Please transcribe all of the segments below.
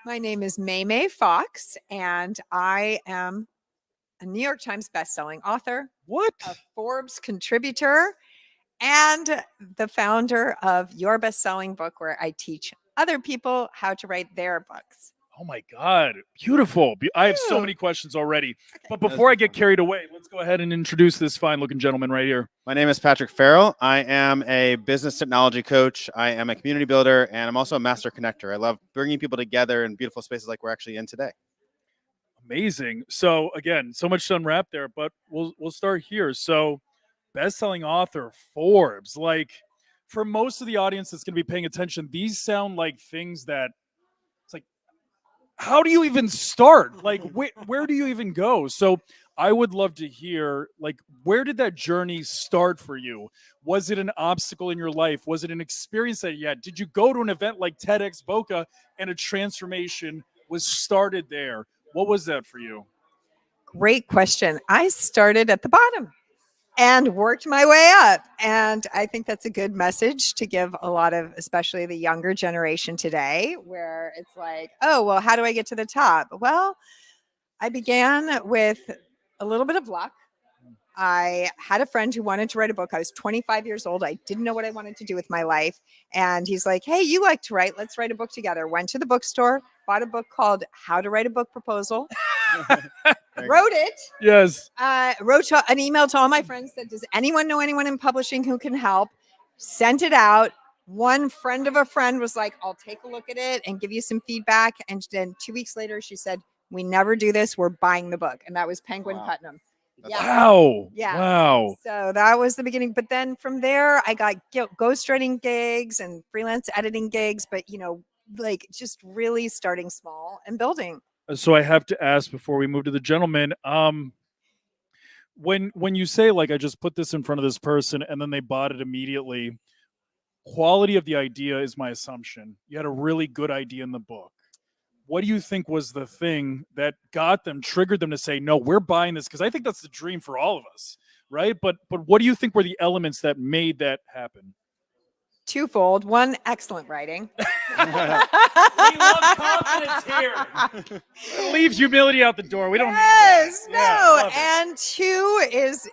My name is May Fox, and I am a New York Times bestselling author, What? a Forbes contributor, and the founder of your best-selling book, where I teach other people how to write their books. Oh my God. Beautiful. I have so Ooh. many questions already. Okay. But before I get carried away, let's go ahead and introduce this fine looking gentleman right here. My name is Patrick Farrell. I am a business technology coach. I am a community builder, and I'm also a master connector. I love bringing people together in beautiful spaces like we're actually in today. Amazing. So again, so much to unwrap there, but we'll start here. So best-selling author, Forbes. Like for most of the audience that's going to be paying attention, these sound like things that it's like, how do you even start? Like where do you even go? So I would love to hear, like, where did that journey start for you? Was it an obstacle in your life? Was it an experience that you had? Did you go to an event like TEDx Boca and a transformation was started there? What was that for you? Great question. I started at the bottom and worked my way up. And I think that's a good message to give a lot of, especially the younger generation today, where it's like, oh, well, how do I get to the top? Well, I began with a little bit of luck. I had a friend who wanted to write a book. I was 25 years old. I didn't know what I wanted to do with my life. And he's like, hey, you like to write. Let's write a book together. Went to the bookstore, bought a book called How to Write a Book Proposal, wrote it, Yes. wrote an email to all my friends that, does anyone know anyone in publishing who can help? Sent it out. One friend of a friend was like, I'll take a look at it and give you some feedback. And then 2 weeks later, she said, we never do this. We're buying the book. And that was Penguin Putnam. Yeah. Wow. Yeah. Wow. So that was the beginning. But then from there, I got ghostwriting gigs and freelance editing gigs. But, like just really starting small and building. So I have to ask before we move to the gentleman. When you say, like, I just put this in front of this person and then they bought it immediately, quality of the idea is my assumption. You had a really good idea in the book. What do you think was the thing that got them, triggered them to say, no, we're buying this? Because I think that's the dream for all of us, right? But what do you think were the elements that made that happen? Twofold. One, excellent writing. We love confidence here. Leave humility out the door. We don't need that. No. And two is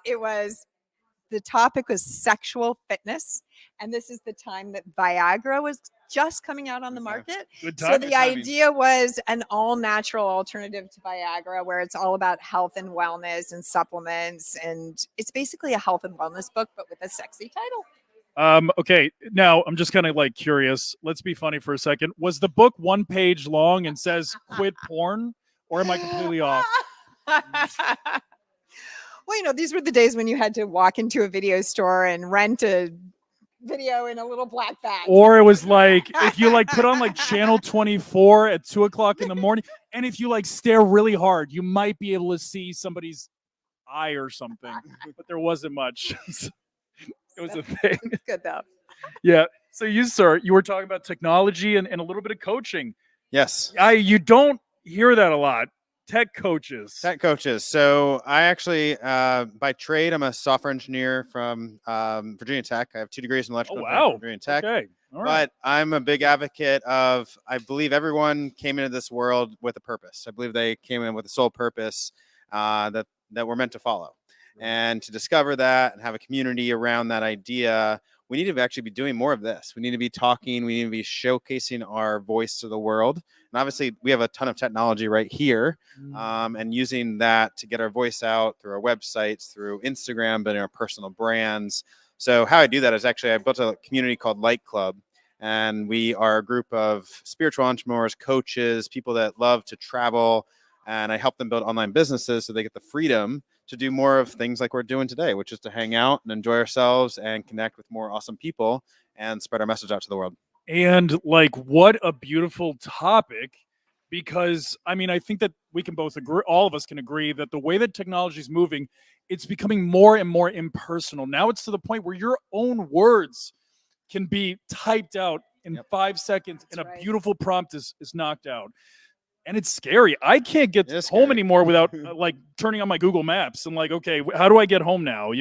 the topic was sexual fitness. And this is the time that Viagra was just coming out on the market. Good So time. the idea was an all natural alternative to Viagra, where it's all about health and wellness and supplements. And it's basically a health and wellness book, but with a sexy title. Okay, now I'm just kind of like curious. Let's be funny for a second. Was the book 1 page long and says quit porn, or am I completely off? Well, these were the days when you had to walk into a video store and rent a video in a little black bag. Or it was like, if you like put on like channel 24 at 2:00 in the morning, and if you like stare really hard, you might be able to see somebody's eye or something, but there wasn't much. It was a thing. It's good though. Yeah. So you, sir, you were talking about technology and a little bit of coaching. Yes. You don't hear that a lot. Tech coaches. Tech coaches. So I actually, by trade, I'm a software engineer from Virginia Tech. I have 2 degrees in electrical engineering from Virginia Tech. Okay. All right. But I'm a big advocate of, I believe everyone came into this world with a purpose. I believe they came in with a sole purpose that we're meant to follow. And to discover that and have a community around that idea, we need to actually be doing more of this. We need to be talking. We need to be showcasing our voice to the world. And obviously, we have a ton of technology right here, and using that to get our voice out through our websites, through Instagram, but in our personal brands. So how I do that is actually I built a community called Light Club. And we are a group of spiritual entrepreneurs, coaches, people that love to travel. And I help them build online businesses so they get the freedom to do more of things like we're doing today, which is to hang out and enjoy ourselves and connect with more awesome people and spread our message out to the world. And like, what a beautiful topic, because I mean, I think that we can both agree, all of us can agree that the way that technology is moving, it's becoming more and more impersonal. Now it's to the point where your own words can be typed out in 5 seconds and a beautiful prompt is knocked out. And it's scary. I can't get home anymore without like turning on my Google Maps and like, okay, how do I get home now?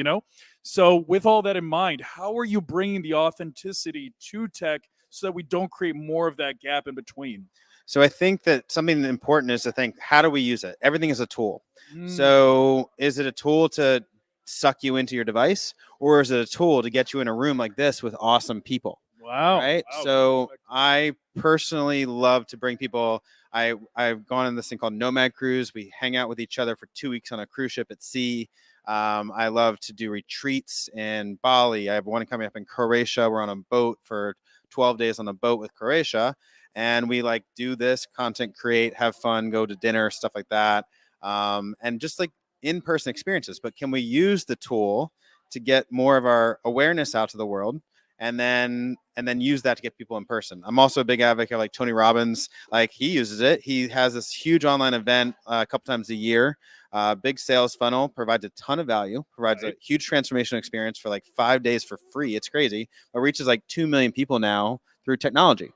So with all that in mind, how are you bringing the authenticity to tech so that we don't create more of that gap in between? So I think that something important is to think, how do we use it? Everything is a tool. Mm. So is it a tool to suck you into your device, or is it a tool to get you in a room like this with awesome people? Wow. Right. Wow. So I personally love to bring people. I've gone on this thing called Nomad Cruise. We hang out with each other for 2 weeks on a cruise ship at sea. I love to do retreats in Bali. I have one coming up in Croatia. We're on a boat for 12 days on a boat with Croatia. And we like do this content, create, have fun, go to dinner, stuff like that. And just like in-person experiences. But can we use the tool to get more of our awareness out to the world? And then use that to get people in person. I'm also a big advocate like Tony Robbins. Like he uses it. He has this huge online event a couple times a year. Big sales funnel, provides a ton of value, provides a huge transformational experience for like 5 days for free. It's crazy, but reaches like 2 million people now through technology.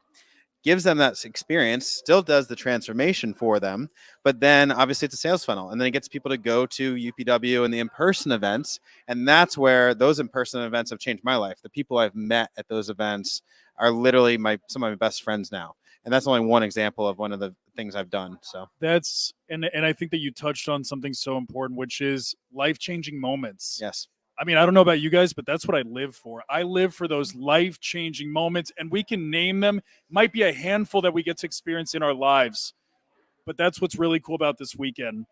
Gives them that experience, still does the transformation for them, but then obviously it's a sales funnel, and then it gets people to go to UPW and the in-person events, and that's where those in-person events have changed my life. The people I've met at those events are literally some of my best friends now, and that's only one example of one of the things I've done. So that's and I think that you touched on something so important, which is life-changing moments. yes. I mean, I don't know about you guys, but that's what I live for. I live for those life-changing moments, and we can name them. Might be a handful that we get to experience in our lives, but that's what's really cool about this weekend.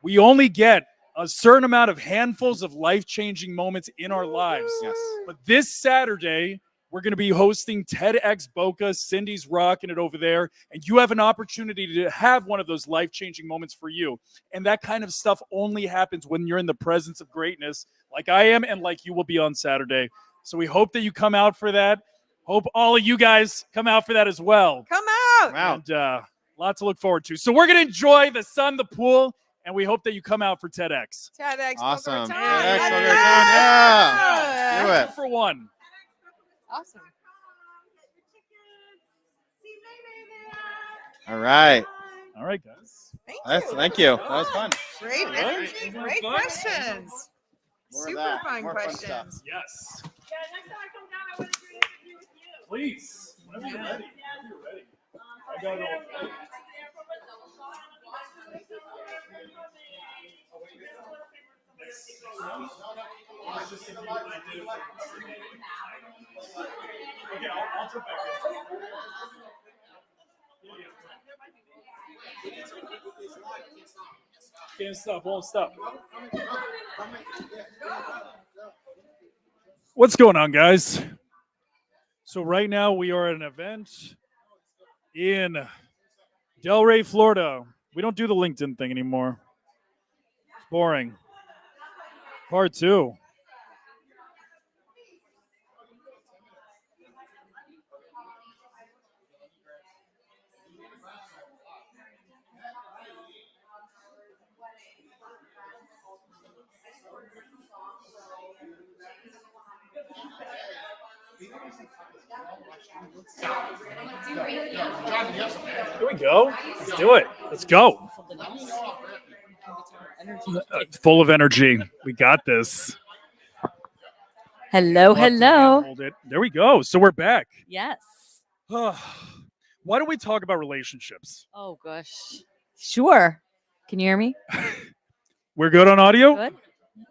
We only get a certain amount of handfuls of life-changing moments in our lives. Yes. But this Saturday, we're going to be hosting TEDx Boca. Cindy's rocking it over there. And you have an opportunity to have one of those life-changing moments for you. And that kind of stuff only happens when you're in the presence of greatness, like I am and like you will be on Saturday. So we hope that you come out for that. Hope all of you guys come out for that as well. Come out. Wow. And a lot to look forward to. So we're going to enjoy the sun, the pool, and we hope that you come out for TEDx. TEDx. Awesome. Boca Raton. TEDx, Let's Boca go. Raton, yeah. Do it. 2 for 1. Awesome. All right. All right, guys. Thank you. That was fun. Great energy. Great questions. More of Super that. fun More fun questions. stuff. Yes. Yeah, next time I come down, I want to do an interview with you. Please. Whenever you're ready. Whenever you're ready. I got it all ready. Okay, I'll jump back in. Can't stop, won't stop. What's going on, guys? So right now we are at an event in Delray, Florida. We don't do the LinkedIn thing anymore. It's boring. Part 2. Here we go. Let's do it. Let's go. Full of energy. We got this. Hello, hello. Hold it. There we go. So we're back. Yes. Why don't we talk about relationships? Oh gosh. Sure. Can you hear me? We're good on audio? Good.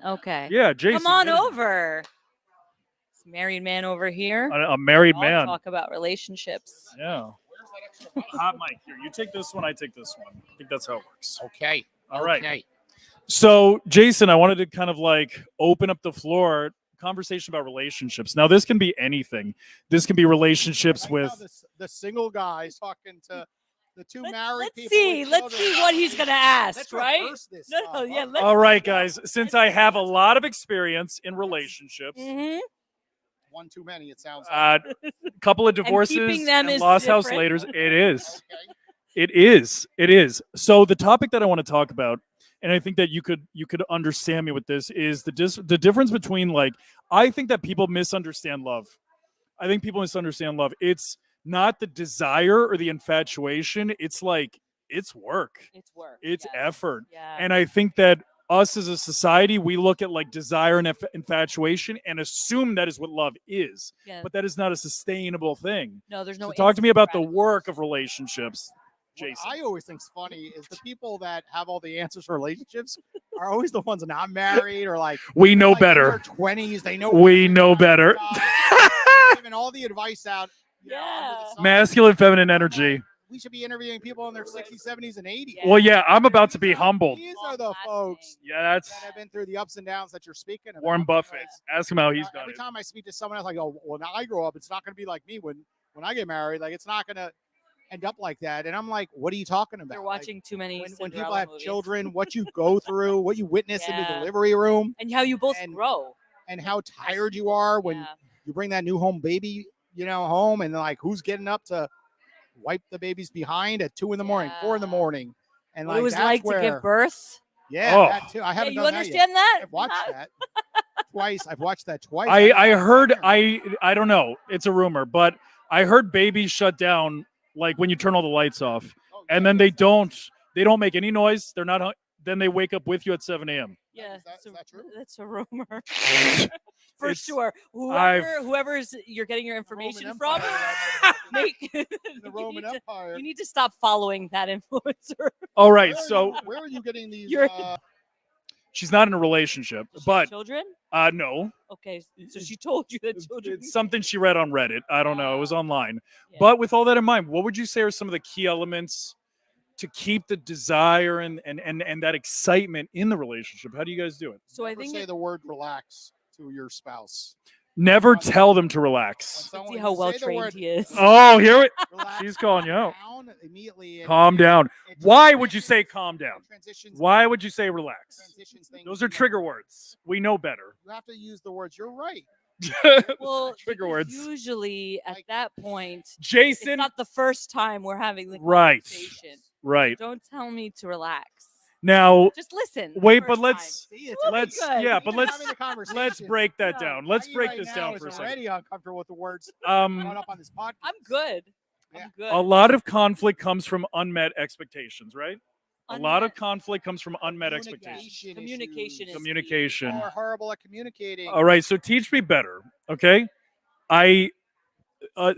Okay. Yeah, Jason. Come on yeah. over. This married man over here. A married I'll man. talk about relationships. Yeah. Hot mic here. You take this one, I take this one. I think that's how it works. Okay. All right. Okay. So, Jason, I wanted to kind of like open up the floor, conversation about relationships. Now, this can be anything. This can be relationships Right with. now, the single guys talking to the two married Let's people. see. with Let's children. see what he's gonna ask, Let's right? reverse this No, stuff. yeah, let's- All right, guys. Since I have a lot of experience in relationships, Mhm. One too many, it sounds like. a couple of divorces keeping them and is lost house different. laters, it is. Okay. It is. It is. So the topic that I want to talk about, and I think that you could understand me with this, is the difference between, like, I think that people misunderstand love. I think people misunderstand love. It's not the desire or the infatuation. It's like, it's work. It's work. It's yes. effort. Yeah. And I think that us as a society, we look at like desire and infatuation and assume that is what love is. Yeah. But that is not a sustainable thing. No, there's no. So talk to me about the instant work of relationships, What Jason. I always think's funny is the people that have all the answers for relationships are always the ones not married or like We know like in better. their 20s. They know. We know better. Giving all the advice out. You know, under the Yeah. sun. Masculine, feminine energy. We should be interviewing people in their 60s, 70s, and 80s. Yeah. Well, yeah, I'm about to be humbled. These are the Long-lasting. folks Yeah, that's that have been through the ups and downs that you're speaking about. Warren Buffett. because, Ask him how he's done every it. time I speak to someone else, I go, "Well, now I grow up. It's not going to be like me when I get married. Like it's not going to end up like that." And I'm like, "What are you talking about?" You're Like, watching too many when Cinderella people have movies. children, what you go through, what you witness in the Yeah. delivery room, and how you both and- grow. and how tired you are when Yeah. you bring that new home baby, home, and like who's getting up to wipe the baby's behind at 2 a.m, 4 a.m, and What like it was that's like where, to give birth. Yeah, Oh. that too. I Yeah, haven't you done that yet. understand that? I've watched that twice. I've watched that twice. I heard I don't know. It's a rumor, but I heard babies shut down like when you turn all the lights off, Oh, and yeah, then they that's- don't make any noise. They're not. Then they wake up with you at 7 a.m. Yeah, Is that- is that true? That's a rumor. For It's- sure. I've- Whoever's you're getting your information Roman from, Empire, make the you Roman need to- Empire. you need to stop following that influencer. All right, Where are so you- where are you getting these? You're- she's not in a relationship, but Children? no, Okay, so she told you that children. it's something she read on Reddit. I don't know. It was online. Yeah. But with all that in mind, what would you say are some of the key elements to keep the desire and that excitement in the relationship? How do you guys do it? So I Never think say the word relax to your spouse. Never tell them to When relax. someone- see how you say well the trained word he is. Oh, here it. relax, She's calling you out. down immediately. and Calm down. it Why would you say calm down? transitions- Why would you say relax? transitions things Those are into- trigger words. We know better. You have to use the words. You're right. Well, Trigger because words. usually at Like- that point, it's Jason. not the first time we're having the Right. conversation. Right. Don't tell me to relax. Now, Just listen. the wait, but first let's See, it's We'll be let's good. yeah, but Even let's having the conversation, let's break that No, down. Let's Maggie break right this now down is for a second. already uncomfortable with the words brought up on this podcast. I'm good. Yeah. I'm good. A lot of conflict comes from unmet expectations, right? A lot of Unmet- conflict comes from unmet expectations. Communication is Communication. People are horrible at communicating. All right, so teach me better, okay?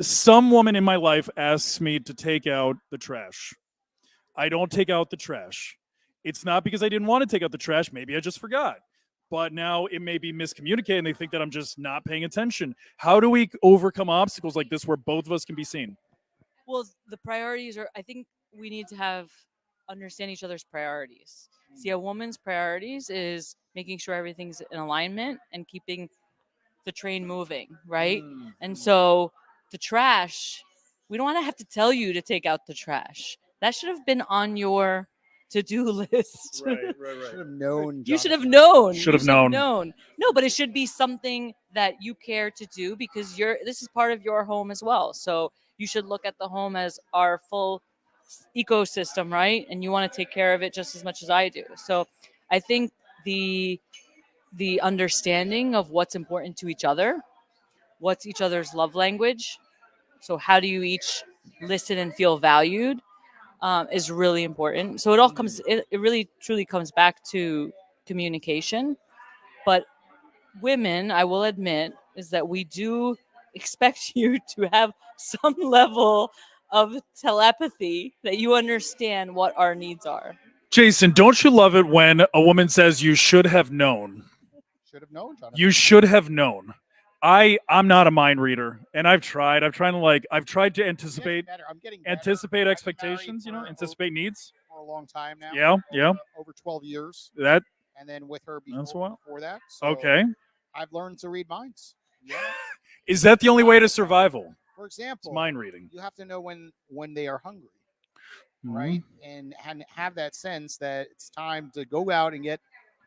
Some woman in my life asks me to take out the trash. I don't take out the trash. It's not because I didn't want to take out the trash. Maybe I just forgot. But now it may be miscommunicated and they think that I'm just not paying attention. How do we overcome obstacles like this where both of us can be seen? Well, the priorities are. I think we need to understand each other's priorities. See, a woman's priorities is making sure everything's in alignment and keeping the train moving, right? And so the trash, we don't want to have to tell you to take out the trash. That should have been on your to-do list. Should have known. You should have Jonathan. known. Should You have known. No, but it should be something that you care to do because this is part of your home as well. So you should look at the home as our full ecosystem, right? And you want to take care of it just as much as I do. So I think the understanding of what's important to each other, what's each other's love language. So how do you each listen and feel valued? Is really important. So it all comes, it really truly comes back to communication. But women, I will admit, is that we do expect you to have some level of telepathy that you understand what our needs are. Jason, don't you love it when a woman says you should have known? Should have known, Jonathan. You should have known. I'm not a mind reader, and I've tried to I'm getting anticipate better. I'm getting better. anticipate I've been expectations, married anticipate needs. for a long time now. Yeah. Over 12 years, That and then with her That's a before, while. before that. So okay. I've learned to read minds. Yeah. Is that the only way to survival? For It's example, mind reading. you have to know when they are hungry, Mhm. right? And have that sense that it's time to go out and get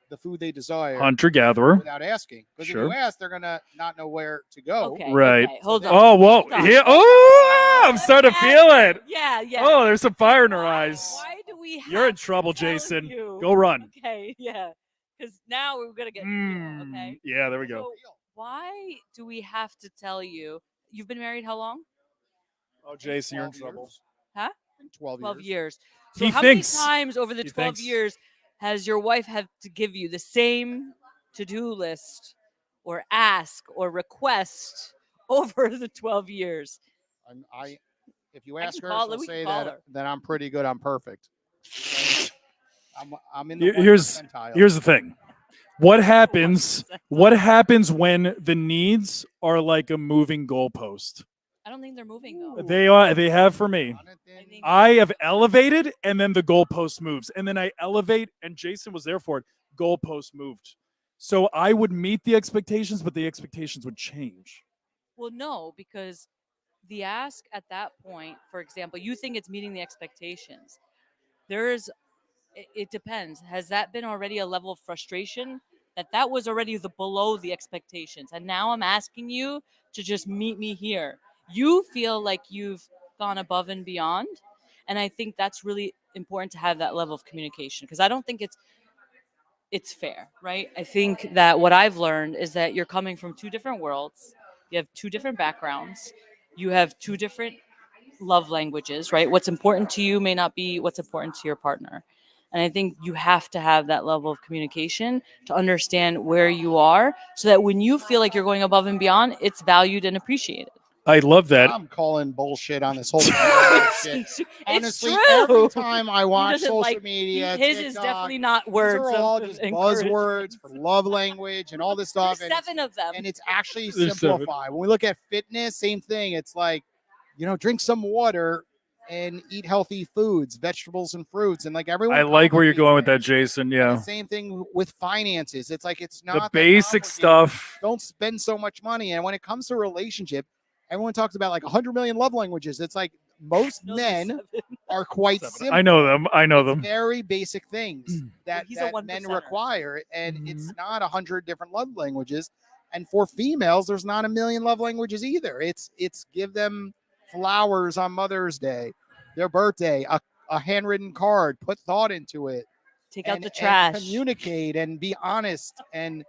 the food they desire Hunter gatherer. without asking. Because Sure. if you ask, they're gonna not know where to go. Okay. Right. Okay, hold on. Oh, whoa. Hold on. Yeah. Oh, I'm starting to feel it. Yeah. Oh, there's some fire in her eyes. Why do we have You're in to trouble, tell Jason. you? Go run. Okay, yeah. Because now we're gonna get okay. Yeah, there we go. So why do we have to tell you? You've been married how long? Oh, Jason, you're in 12 trouble. years. Huh? In 12 12 years. years. He So how thinks. many times over the He 12 thinks. years Has your wife had to give you the same to-do list or ask or request over the 12 years? If you I ask can her, call she'll we can say call that her. I'm pretty good. I'm perfect. I'm in the Here's 1%. here's the thing. What happens? 1%. What happens when the needs are like a moving goalpost? I don't think they're moving though. They are. They have for me. I think I have elevated, and then the goalpost moves, and then I elevate, and Jason was there for it. Goalpost moved, so I would meet the expectations, but the expectations would change. well, no, because the ask at that point, for example, you think it's meeting the expectations. There's it depends. Has that been already a level of frustration that was already the below the expectations, and now I'm asking you to just meet me here? You feel like you've gone above and beyond, and I think that's really important to have that level of communication because I don't think it's fair, right? I think that what I've learned is that you're coming from two different worlds. You have two different backgrounds. You have two different love languages, right? What's important to you may not be what's important to your partner. And I think you have to have that level of communication to understand where you are so that when you feel like you're going above and beyond, it's valued and appreciated. I love that. I'm calling bullshit on this whole shit. It's Honestly, true. every time I watch doesn't social like- media, his TikTok, is definitely not these words. are all of just encouragement. buzzwords for love language and all this stuff. There's And it's, 7 of them. and it's actually There's 7. simplified. When we look at fitness, same thing. It's like, drink some water and eat healthy foods, vegetables and fruits, and like everyone. I like where you're complicates going with that, things. Jason. And Yeah, the same thing with finances. It's like it's the not that basic complicated. stuff. Don't spend so much money. And when it comes to a relationship, everyone talks about like 100 million love languages. It's like most No, there's men 7. are quite 7. simple. I know them. I know It's them. very basic things that, he's a that men 1%er. require, and Mhm. it's not 100 different love languages. And for females, there's not a million love languages either. It's give them flowers on Mother's Day, their birthday, a handwritten card, put thought into it, Take and, out the and trash. communicate and be honest and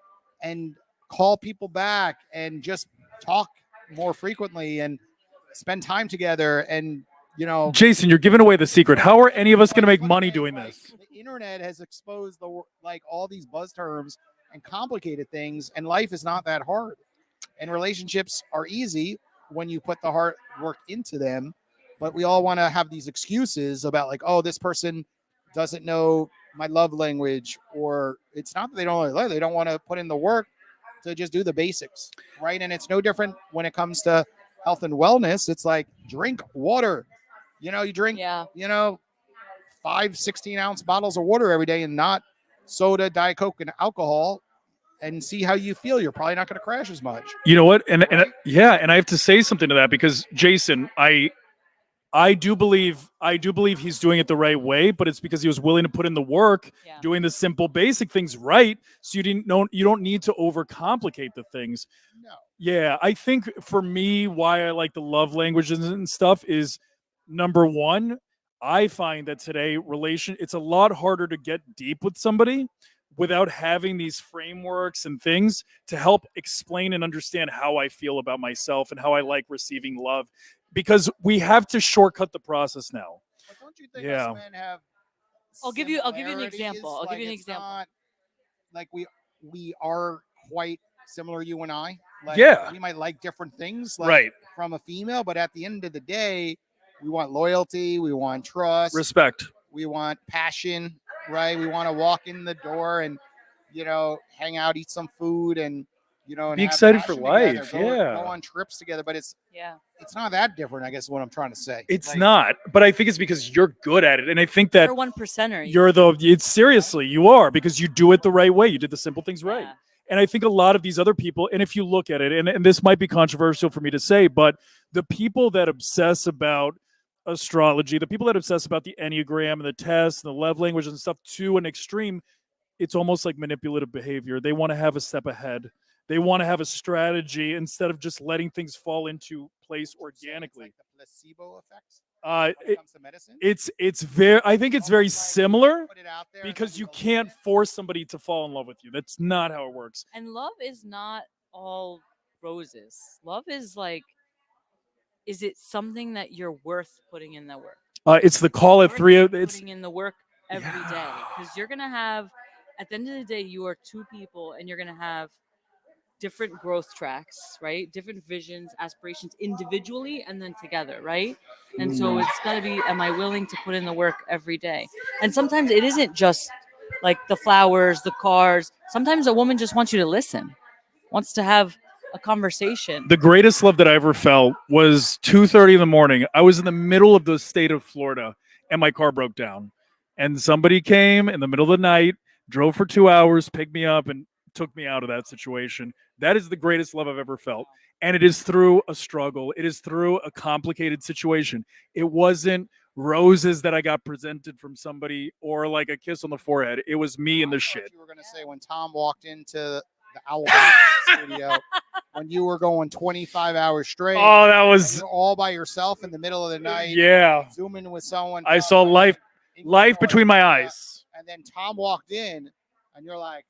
call people back and just talk more frequently and spend time together and Jason, you're giving away the secret. How are any of us going to make One money thing, doing like, this? The internet has exposed all these buzz terms and complicated things, and life is not that hard. And relationships are easy when you put the hard work into them. But we all want to have these excuses about like, oh, this person doesn't know my love language, or it's not that they don't love, they don't want to put in the work to just do the basics, right? And it's no different when it comes to health and wellness. It's like drink water. You drink, Yeah. 5 16-ounce bottles of water every day and not soda, Diet Coke, and alcohol, and see how you feel. You're probably not going to crash as much. You know what? And Right? yeah, and I have to say something to that because Jason, I do believe he's doing it the right way, but it's because he was willing to put in the work, Yeah. doing the simple basic things right. So you don't need to overcomplicate the things. No. Yeah, I think for me, why I like the love languages and stuff is number one, I find that today it's a lot harder to get deep with somebody without having these frameworks and things to help explain and understand how I feel about myself and how I like receiving love, because we have to shortcut the process now. But don't you think Yeah. us men have I'll give you an similarities? example. I'll give you an It's example. not like we are quite similar, you and I. Like, Yeah. we might like different things, like, Right. from a female, but at the end of the day, we want loyalty, we want trust, Respect. we want passion, right? We want to walk in the door and hang out, eat some food, and and Be have excited for passion together, life, go yeah. on trips together. But it's Yeah. not that different, I guess, is what I'm trying to say. It's Like, not, but I think it's because you're good at it, and I think You're that a 1%er. it's seriously you are, because you do it the right way. You did the simple things right. Yeah. And I think a lot of these other people, and if you look at it, and this might be controversial for me to say, but the people that obsess about astrology, the people that obsess about the Enneagram and the tests and the love language and stuff to an extreme, it's almost like manipulative behavior. They want to have a step ahead. They want to have a strategy instead of just letting things fall into place so it's organically. like the placebo effect Uh, when it comes to medicine. it's very, I think it's very Almost like similar put it out there and because then you believe can't it. force somebody to fall in love with you. That's not how it works. And love is not all roses. Love is like, is it something that you're worth putting in the work? It's the call at Worth 3. putting in the work every day, because you're gonna have, at the end of the day, you are two people, and you're gonna have different growth tracks, right? Different visions, aspirations individually and then together, right? And so it's got to be, am I willing to put in the work every day? And sometimes it isn't just like the flowers, the cars. Sometimes a woman just wants you to listen, wants to have a conversation. The greatest love that I ever felt was 2:30 in the morning. I was in the middle of the state of Florida and my car broke down. And somebody came in the middle of the night, drove for 2 hours, picked me up, and took me out of that situation. That is the greatest love I've ever felt. And it is through a struggle. It is through a complicated situation. It wasn't roses that I got presented from somebody or like a kiss on the forehead. It was me in the shit. You were going to say when Tom walked into the Owl Podcast studio, when you were going 25 hours straight. Oh, that was you're all by yourself in the middle of the night. Yeah. Zooming with someone. I saw life between my eyes. And then Tom walked in, and you're like,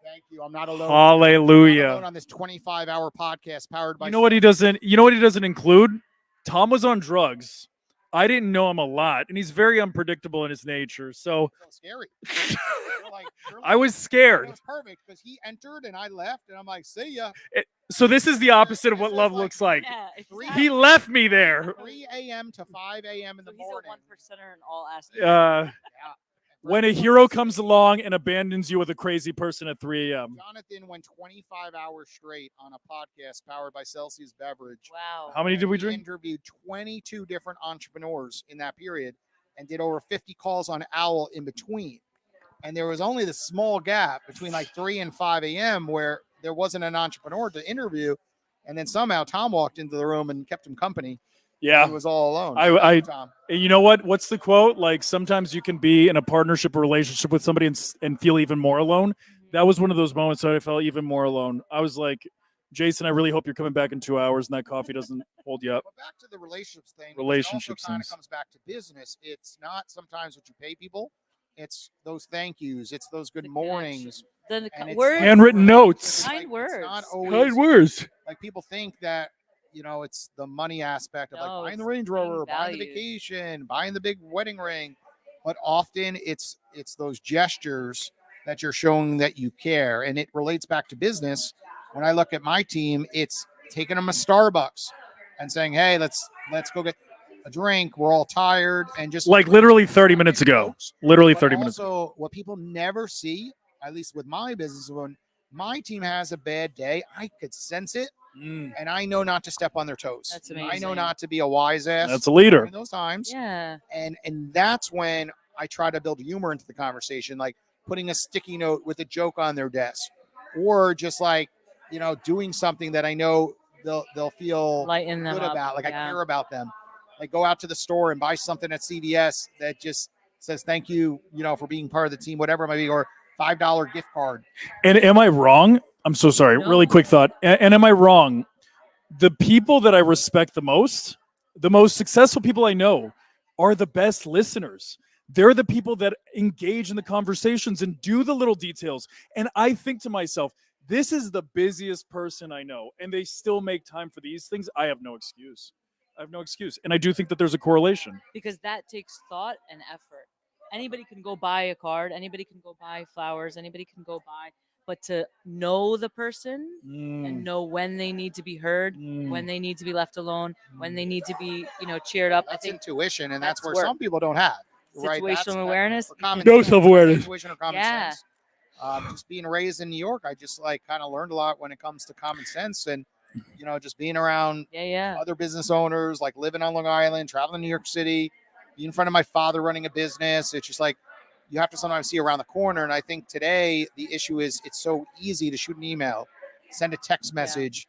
"Thank you, I'm not alone." Hallelujah. I'm not alone on this 25-hour podcast powered by. You know what he doesn't? You know what he doesn't include? Tom was on drugs. I didn't know him a lot, and he's very unpredictable in his nature. So scary. You're like, I was scared. It was perfect because he entered and I left, and I'm like, "See ya." So this is the opposite of what love looks like. Yeah, He left me there. 3 a.m. to 5 a.m. in the He's a morning. one percenter in all aspects. When a hero comes along and abandons you with a crazy person at 3 a.m. Jonathan went 25 hours straight on a podcast powered by Celsius Beverage. Wow. How many did we He drink? interviewed 22 different entrepreneurs in that period and did over 50 calls on Owl in between. And there was only the small gap between like 3 and 5 a.m. where there wasn't an entrepreneur to interview. And then somehow Tom walked into the room and kept him company. Yeah. He was all alone. Tom. You know what? What's the quote? Like sometimes you can be in a partnership or relationship with somebody and feel even more alone. That was one of those moments that I felt even more alone. I was like, Jason, I really hope you're coming back in 2 hours and that coffee doesn't hold you up. But back to the relationships thing. Relationships kind of comes back to business. It's not sometimes what you pay people. It's those thank yous. It's those good mornings. The words, handwritten notes. Kind words. It's not always, kind words. Like people think that, you know, it's the money aspect of No, like buying the it's Range Rover, being buying the valued. vacation, buying the big wedding ring. But often it's those gestures that you're showing that you care. And it relates back to business. When I look at my team, it's taking them to Starbucks and saying, "Hey, let's go get a drink. We're all tired," and just Like literally 30 minutes ago. Literally 30 minutes ago. Also, what people never see, at least with my business, when my team has a bad day, I could sense it, and I know not to step on their toes. That's I know amazing. not to be a wise ass. That's a leader. In those times, Yeah. and that's when I try to build humor into the conversation, like putting a sticky note with a joke on their desk, or just like, you know, doing something that I know they'll feel Lighten them good up. about, like I Yeah. care about them. Like go out to the store and buy something at CVS that just says thank you, you know, for being part of the team, whatever it might be, or $5 gift card. And am I wrong? I'm so sorry. No. Really quick thought. And am I wrong? The people that I respect the most successful people I know are the best listeners. They're the people that engage in the conversations and do the little details. And I think to myself, this is the busiest person I know, and they still make time for these things. I have no excuse. And I do think that there's a correlation. Because that takes thought and effort. Anybody can go buy a card, anybody can go buy flowers, anybody can go buy, but to know the person and know when they need to be heard, when they need to be left alone, when they need to be, you know, cheered up. That's I think intuition, and that's where work. some people don't have. Right? Situational That's awareness. or common No sense. self-awareness. Intuition or common Yeah. sense. Just being raised in New York, I just like kind of learned a lot when it comes to common sense, and you know, just being around other business owners, like living on Long Island, traveling to New York City, being in front of my father running a business. It's just like you have to sometimes see around the corner. And I think today the issue is it's so easy to shoot an email, send a text message,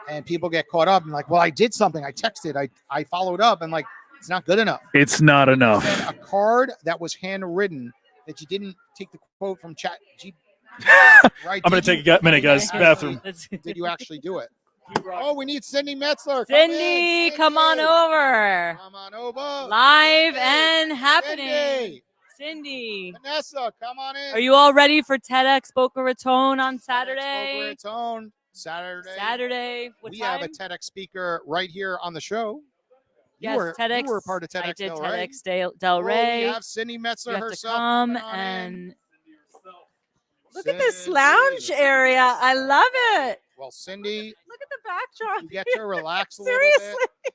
and people get caught up and like, well, I did something. I texted, I followed up, and like, it's not good enough. It's not enough. Send a card that was handwritten that you didn't take the quote from Chat G. Right? I'm going to take a minute, guys. Bathroom. Did you actually do it? Oh, we need Cindy Metzler. Cindy, come on over. Come on over. Live Cindy, and happening. Cindy. Cindy. Vanessa, come on in. Are you all ready for TEDx Boca Raton on Saturday? Boca Raton, Saturday. Saturday. What we time? have a TEDx speaker right here on the show. You Yes, were TEDx. you were part of I TEDx did Del Rey. TEDx Del Oh, Rey. we have Cindy You Metzler have to herself come coming on in. and Look at this Cindy. lounge area. I love it. Well, Cindy, Look at the backdrop. you get to relax a little Seriously. bit.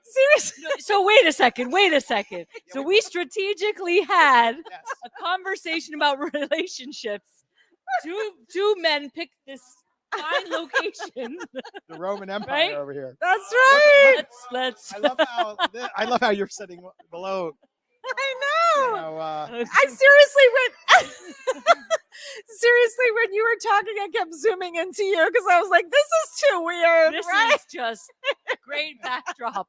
Seriously. so wait a second. So we strategically had Yes. a conversation about relationships. Two men picked this fine location. The Roman Empire Right? over here. That's right. Let's I love how you're sitting below. I You know. know, I seriously went. Seriously, when you were talking, I kept zooming into you because I was like, "This is too weird." this right? is just great backdrop.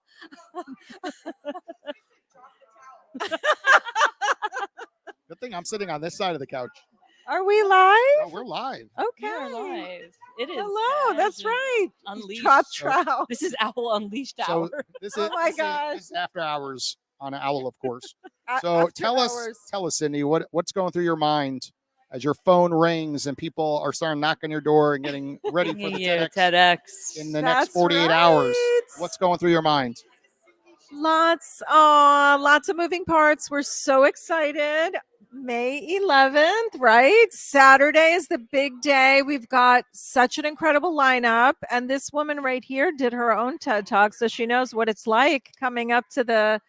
good thing I'm sitting on this side of the couch. Are we live? Oh, we're live. Okay. We are live. It is. Hello. That's Taz right. Unleashed. Drop So- trout. This is Owl Unleashed So hour. this Oh is my this is- gosh. this is after hours on Owl, of course. A- So after tell hours. us, Cindy, what's going through your mind as your phone rings and people are starting knocking on your door and getting ready for the Yeah, TEDx TEDx. in the That's next 48 hours? right. What's going through your mind? Lots of moving parts. We're so excited. May 11th, right? Saturday is the big day. We've got such an incredible lineup. And this woman right here did her own TED Talk, so she knows what it's like coming up to the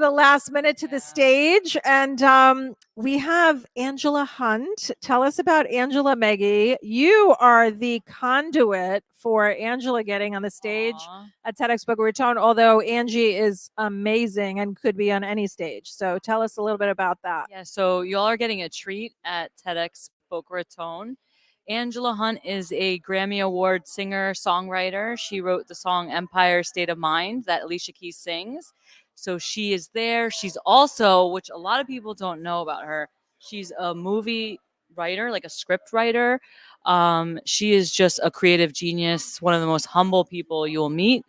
last minute to the stage. And we have Angela Hunt. Tell us about Angela, Maggie. You are the conduit for Angela getting on the stage Aw. at TEDx Boca Raton, although Angie is amazing and could be on any stage. So tell us a little bit about that. Yeah, so y'all are getting a treat at TEDx Boca Raton. Angela Hunt is a Grammy Award singer songwriter. She wrote the song Empire State of Mind that Alicia Keys sings. So she is there. She's also, which a lot of people don't know about her, she's a movie writer, like a script writer. She is just a creative genius, one of the most humble people you'll meet.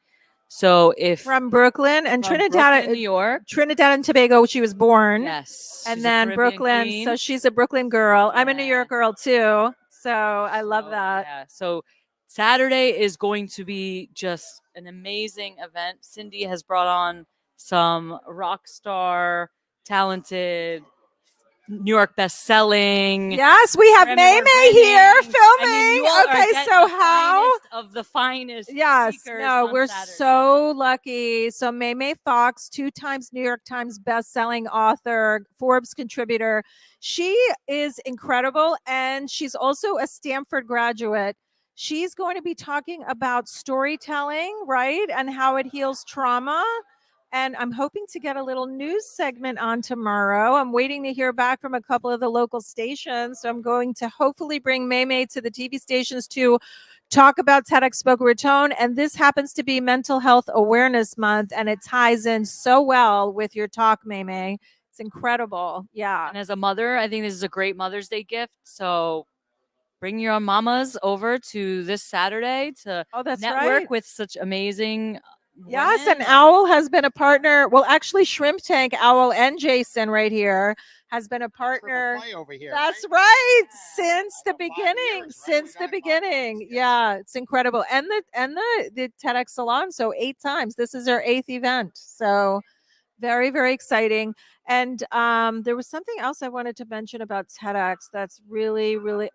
So if From Brooklyn and from Trinidad, Brooklyn, New York, Trinidad and Tobago, she was born. yes, And she's a then Caribbean Brooklyn. queen. So she's a Brooklyn girl. I'm a New Yeah. York girl too. So I love So, that. Yeah. So Saturday is going to be just an amazing event. Cindy has brought on some rock star, talented, New York best-selling. Yes, we have Grammy May Award May here winning. filming. I mean, you all are Okay, getting so the how? finest of the finest Yes, speakers no, on we're Saturday. so lucky. So May Fox, 2 times New York Times best-selling author, Forbes contributor. She is incredible, and she's also a Stanford graduate. She's going to be talking about storytelling, right, and how it heals trauma. And I'm hoping to get a little news segment on tomorrow. I'm waiting to hear back from a couple of the local stations. So I'm going to hopefully bring May to the TV stations to talk about TEDx Boca Raton. And this happens to be Mental Health Awareness Month, and it ties in so well with your talk, May. It's incredible. Yeah. And as a mother, I think this is a great Mother's Day gift. So bring your mamas over to this Saturday to Oh, that's network right. with such amazing Yes, women. and Owl has been a partner. Well, actually, Shrimp Tank, Owl, and Jason right here has been a partner. Triple play over here. That's right? right. Yeah. Since the About 5 beginning. years, right? Since We the got 5 beginning. months, yes. Yeah, it's incredible. And the TEDx Salon, so 8 times. This is our 8th event. So very, very exciting. And there was something else I wanted to mention about TEDx that's really, really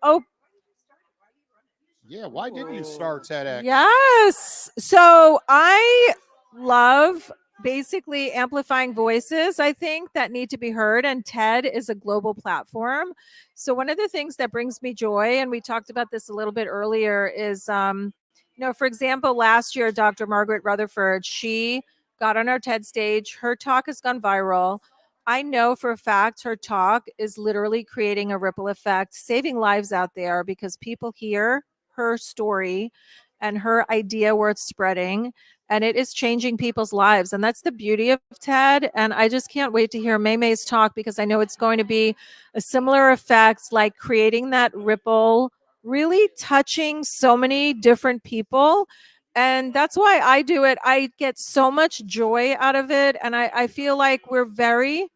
Yeah, why did you start TEDx? Yes. So I love basically amplifying voices, I think, that need to be heard. And TED is a global platform. So one of the things that brings me joy, and we talked about this a little bit earlier, is for example, last year, Dr. Margaret Rutherford, she got on our TED stage. Her talk has gone viral. I know for a fact her talk is literally creating a ripple effect, saving lives out there because people hear her story and her idea where it's spreading, and it is changing people's lives. And that's the beauty of TED. And I just can't wait to hear May's talk because I know it's going to be a similar effect, like creating that ripple, really touching so many different people. And that's why I do it. I get so much joy out of it. And I feel like we're very,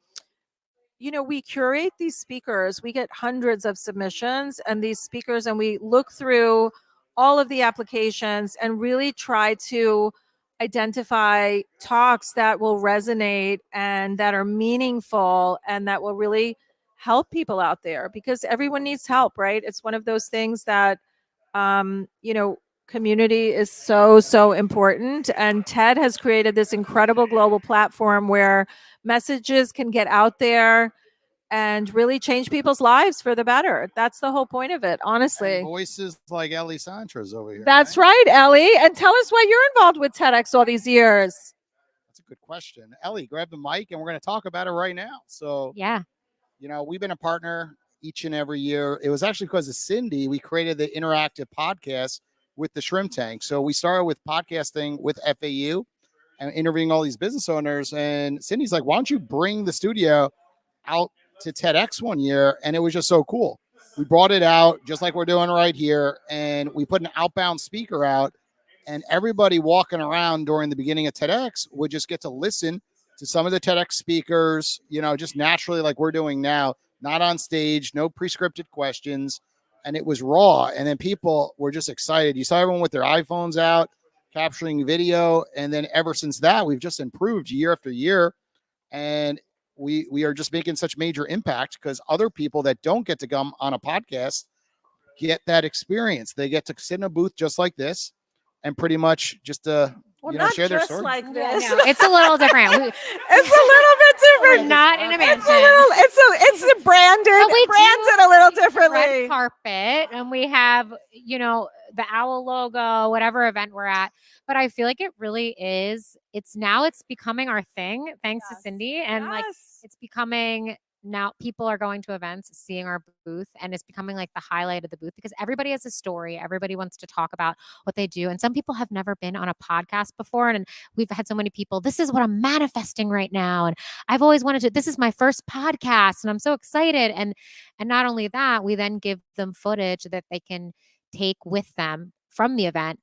we curate these speakers. We get hundreds of submissions and these speakers, and we look through all of the applications and really try to identify talks that will resonate and that are meaningful and that will really help people out there, because everyone needs help, right? It's one of those things that, you know, community is so important. And TED has created this incredible global platform where messages can get out there and really change people's lives for the better. That's the whole point of it, honestly. And voices like Ellie Santra's over here. That's right, Ellie. And tell us why you're involved with TEDx all these years. That's a good question. Ellie, grab the mic and we're going to talk about it right now. So, Yeah. you know, we've been a partner each and every year. It was actually because of Cindy, we created the interactive podcast with the Shrimp Tank. So we started with podcasting with FAU and interviewing all these business owners. And Cindy's like, why don't you bring the studio out to TEDx one year? And it was just so cool. We brought it out just like we're doing right here. And we put an outbound speaker out, and everybody walking around during the beginning of TEDx would just get to listen to some of the TEDx speakers, you know, just naturally like we're doing now, not on stage, no pre-scripted questions. And it was raw. And then people were just excited. You saw everyone with their iPhones out, capturing video. And then ever since that, we've just improved year after year. And we are just making such major impact because other people that don't get to come on a podcast get that experience. They get to sit in a booth just like this and pretty much just Well, you know, not share their just story. like Yeah, this. no, it's a little different. It's a little bit We're different. not in a mansion. It's a branded, But we branded do a little the red differently. carpet, and we have, you know, the owl logo, whatever event we're at. But I feel like it really is. It's becoming our thing, thanks to Yes. Cindy, and like Yes. it's becoming now. People are going to events, seeing our booth, and it's becoming like the highlight of the booth because everybody has a story. Everybody wants to talk about what they do, and some people have never been on a podcast before. And we've had so many people. This is what I'm manifesting right now, and I've always wanted to. This is my first podcast, and I'm so excited. And not only that, we then give them footage that they can take with them from the event,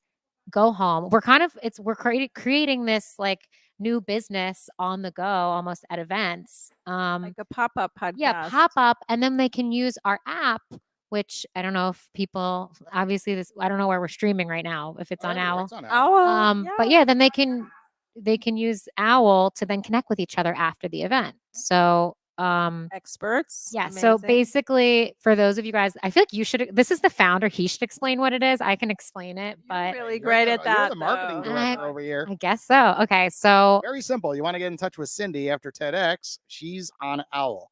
go home. We're creating this like new business on the go, almost at events. Like a pop-up podcast. Yeah, pop up, and then they can use our app, which I don't know if people obviously I don't know where we're streaming right now, if it's on Owl. It's on Owl. Owl. But yeah, then they can use Owl to then connect with each other after the event. So Experts. yeah, so Amazing. basically for those of you guys, I feel like you should this is the founder, he should explain what it is. I can explain it, but You're really You're great the- at that. You're the marketing though. director over here. I guess so. Okay, so Very simple. You want to get in touch with Cindy after TEDx, she's on Owl.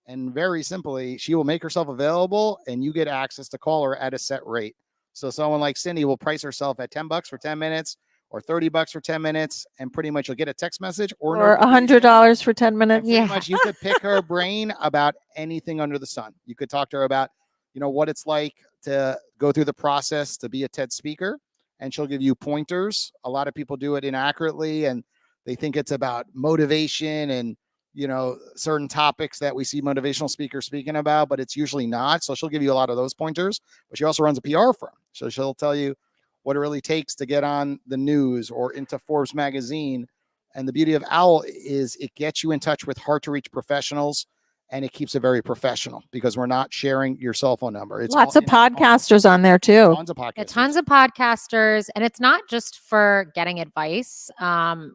And very simply, she will make herself available and you get access to call her at a set rate. So someone like Cindy will price herself at $10 for 10 minutes or $30 for 10 minutes. And pretty much you'll get a text message or Or notification. $100 for 10 And minutes. pretty Yeah. much you could pick her brain about anything under the sun. You could talk to her about, you know, what it's like to go through the process to be a TED speaker, and she'll give you pointers. A lot of people do it inaccurately and they think it's about motivation and, you know, certain topics that we see motivational speakers speaking about, but it's usually not. So she'll give you a lot of those pointers, but she also runs a PR firm. So she'll tell you what it really takes to get on the news or into Forbes magazine. And the beauty of Owl is it gets you in touch with hard to reach professionals, and it keeps it very professional because we're not sharing your cell phone number. It's Lots all of in our phone. podcasters on there too. Tons of podcasters. yeah, tons of podcasters, and it's not just for getting advice.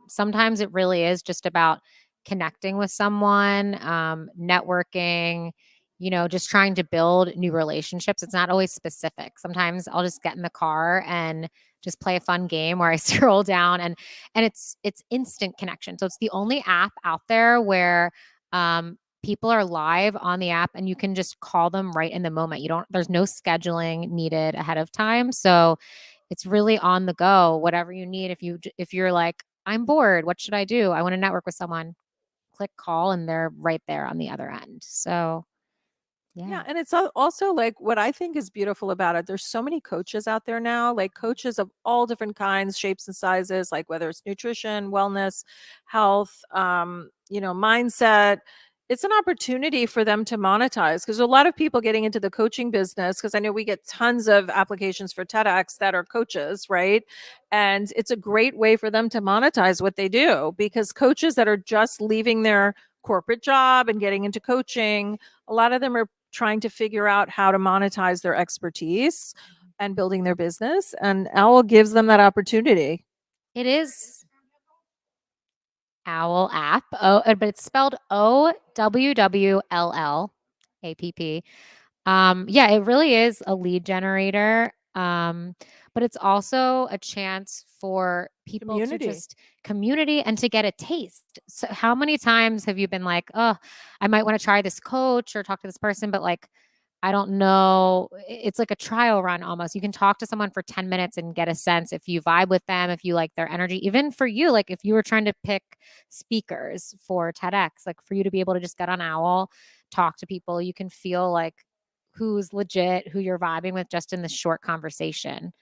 Sometimes it really is just about connecting with someone, networking, you know, just trying to build new relationships. It's not always specific. Sometimes I'll just get in the car and just play a fun game where I scroll down and it's instant connection. So it's the only app out there where people are live on the app and you can just call them right in the moment. There's no scheduling needed ahead of time. So it's really on the go, whatever you need. If you're like, I'm bored, what should I do? I want to network with someone. Click call and they're right there on the other end. So Yeah, and it's also like what I think is beautiful about it. There's so many coaches out there now, like coaches of all different kinds, shapes, and sizes, like whether it's nutrition, wellness, health, mindset. It's an opportunity for them to monetize because a lot of people getting into the coaching business, because I know we get tons of applications for TEDx that are coaches, right? And it's a great way for them to monetize what they do because coaches that are just leaving their corporate job and getting into coaching, a lot of them are trying to figure out how to monetize their expertise and building their business. And Owl gives them that opportunity. it is Owl app. But it's spelled OWWLL app. Yeah, it really is a lead generator. But it's also a chance for people to Community. just community and to get a taste. So how many times have you been like, oh, I might want to try this coach or talk to this person, but like I don't know. It's like a trial run almost. You can talk to someone for 10 minutes and get a sense if you vibe with them, if you like their energy. Even for you, like if you were trying to pick speakers for TEDx, like for you to be able to just get on Owl, talk to people, you can feel like who's legit, who you're vibing with just in this short conversation.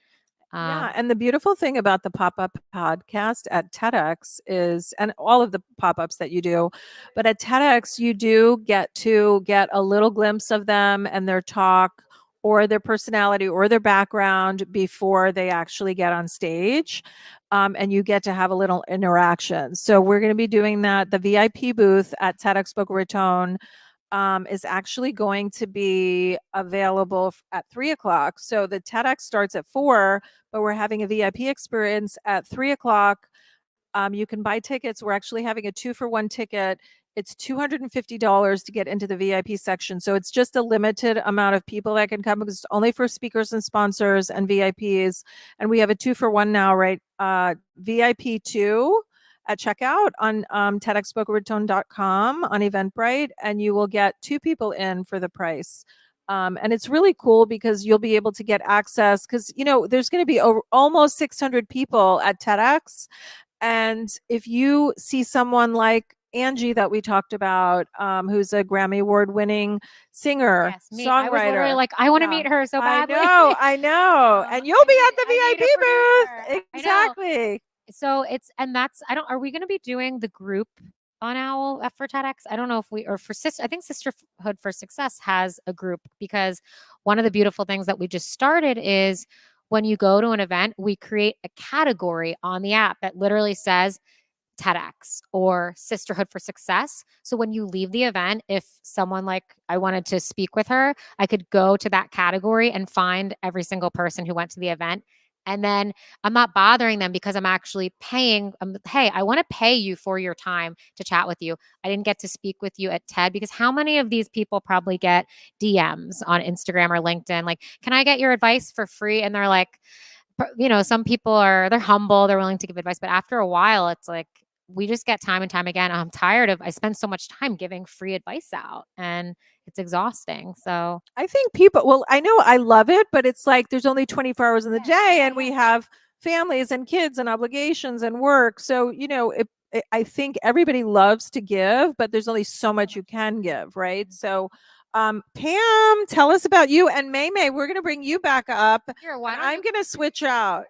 Yeah, and the beautiful thing about the pop-up podcast at TEDx is, and all of the pop-ups that you do, but at TEDx you do get to get a little glimpse of them and their talk or their personality or their background before they actually get on stage. And you get to have a little interaction. So we're going to be doing that. The VIP booth at TEDx Boca Raton is actually going to be available at 3 o'clock. So the TEDx starts at 4, but we're having a VIP experience at 3 o'clock. You can buy tickets. We're actually having a 2-for-1 ticket. It's $250 to get into the VIP section. So it's just a limited amount of people that can come because it's only for speakers and sponsors and VIPs. And we have a 2-for-1 now, right? VIP 2 at checkout on TEDxBocaRaton.com on Eventbrite, and you will get 2 people in for the price. And it's really cool because you'll be able to get access because, there's going to be almost 600 people at TEDx. And if you see someone like Angie that we talked about, who's a Grammy Award winning singer, Yes, me. songwriter. I was literally like, I want to Yeah. meet her so badly. I know. And you'll be at the I need a VIP booth. producer. I know. Exactly. So are we going to be doing the group on Owl for TEDx? I don't know if I think Sisterhood for Success has a group because one of the beautiful things that we just started is when you go to an event, we create a category on the app that literally says TEDx or Sisterhood for Success. So when you leave the event, if someone like I wanted to speak with her, I could go to that category and find every single person who went to the event. And then I'm not bothering them because I'm actually paying. Hey, I want to pay you for your time to chat with you. I didn't get to speak with you at TED because how many of these people probably get DMs on Instagram or LinkedIn? Like, can I get your advice for free? And they're like, some people they're humble, they're willing to give advice. But after a while, it's like, we just get time and time again. I spend so much time giving free advice out and it's exhausting. So I think I know I love it, but it's like there's only 24 hours in the day and we have families and kids and obligations and work. So, I think everybody loves to give, but there's only so much you can give, right? So, Pam, tell us about you, and May, we're going to bring you back up. here, why don't I'm going to switch out.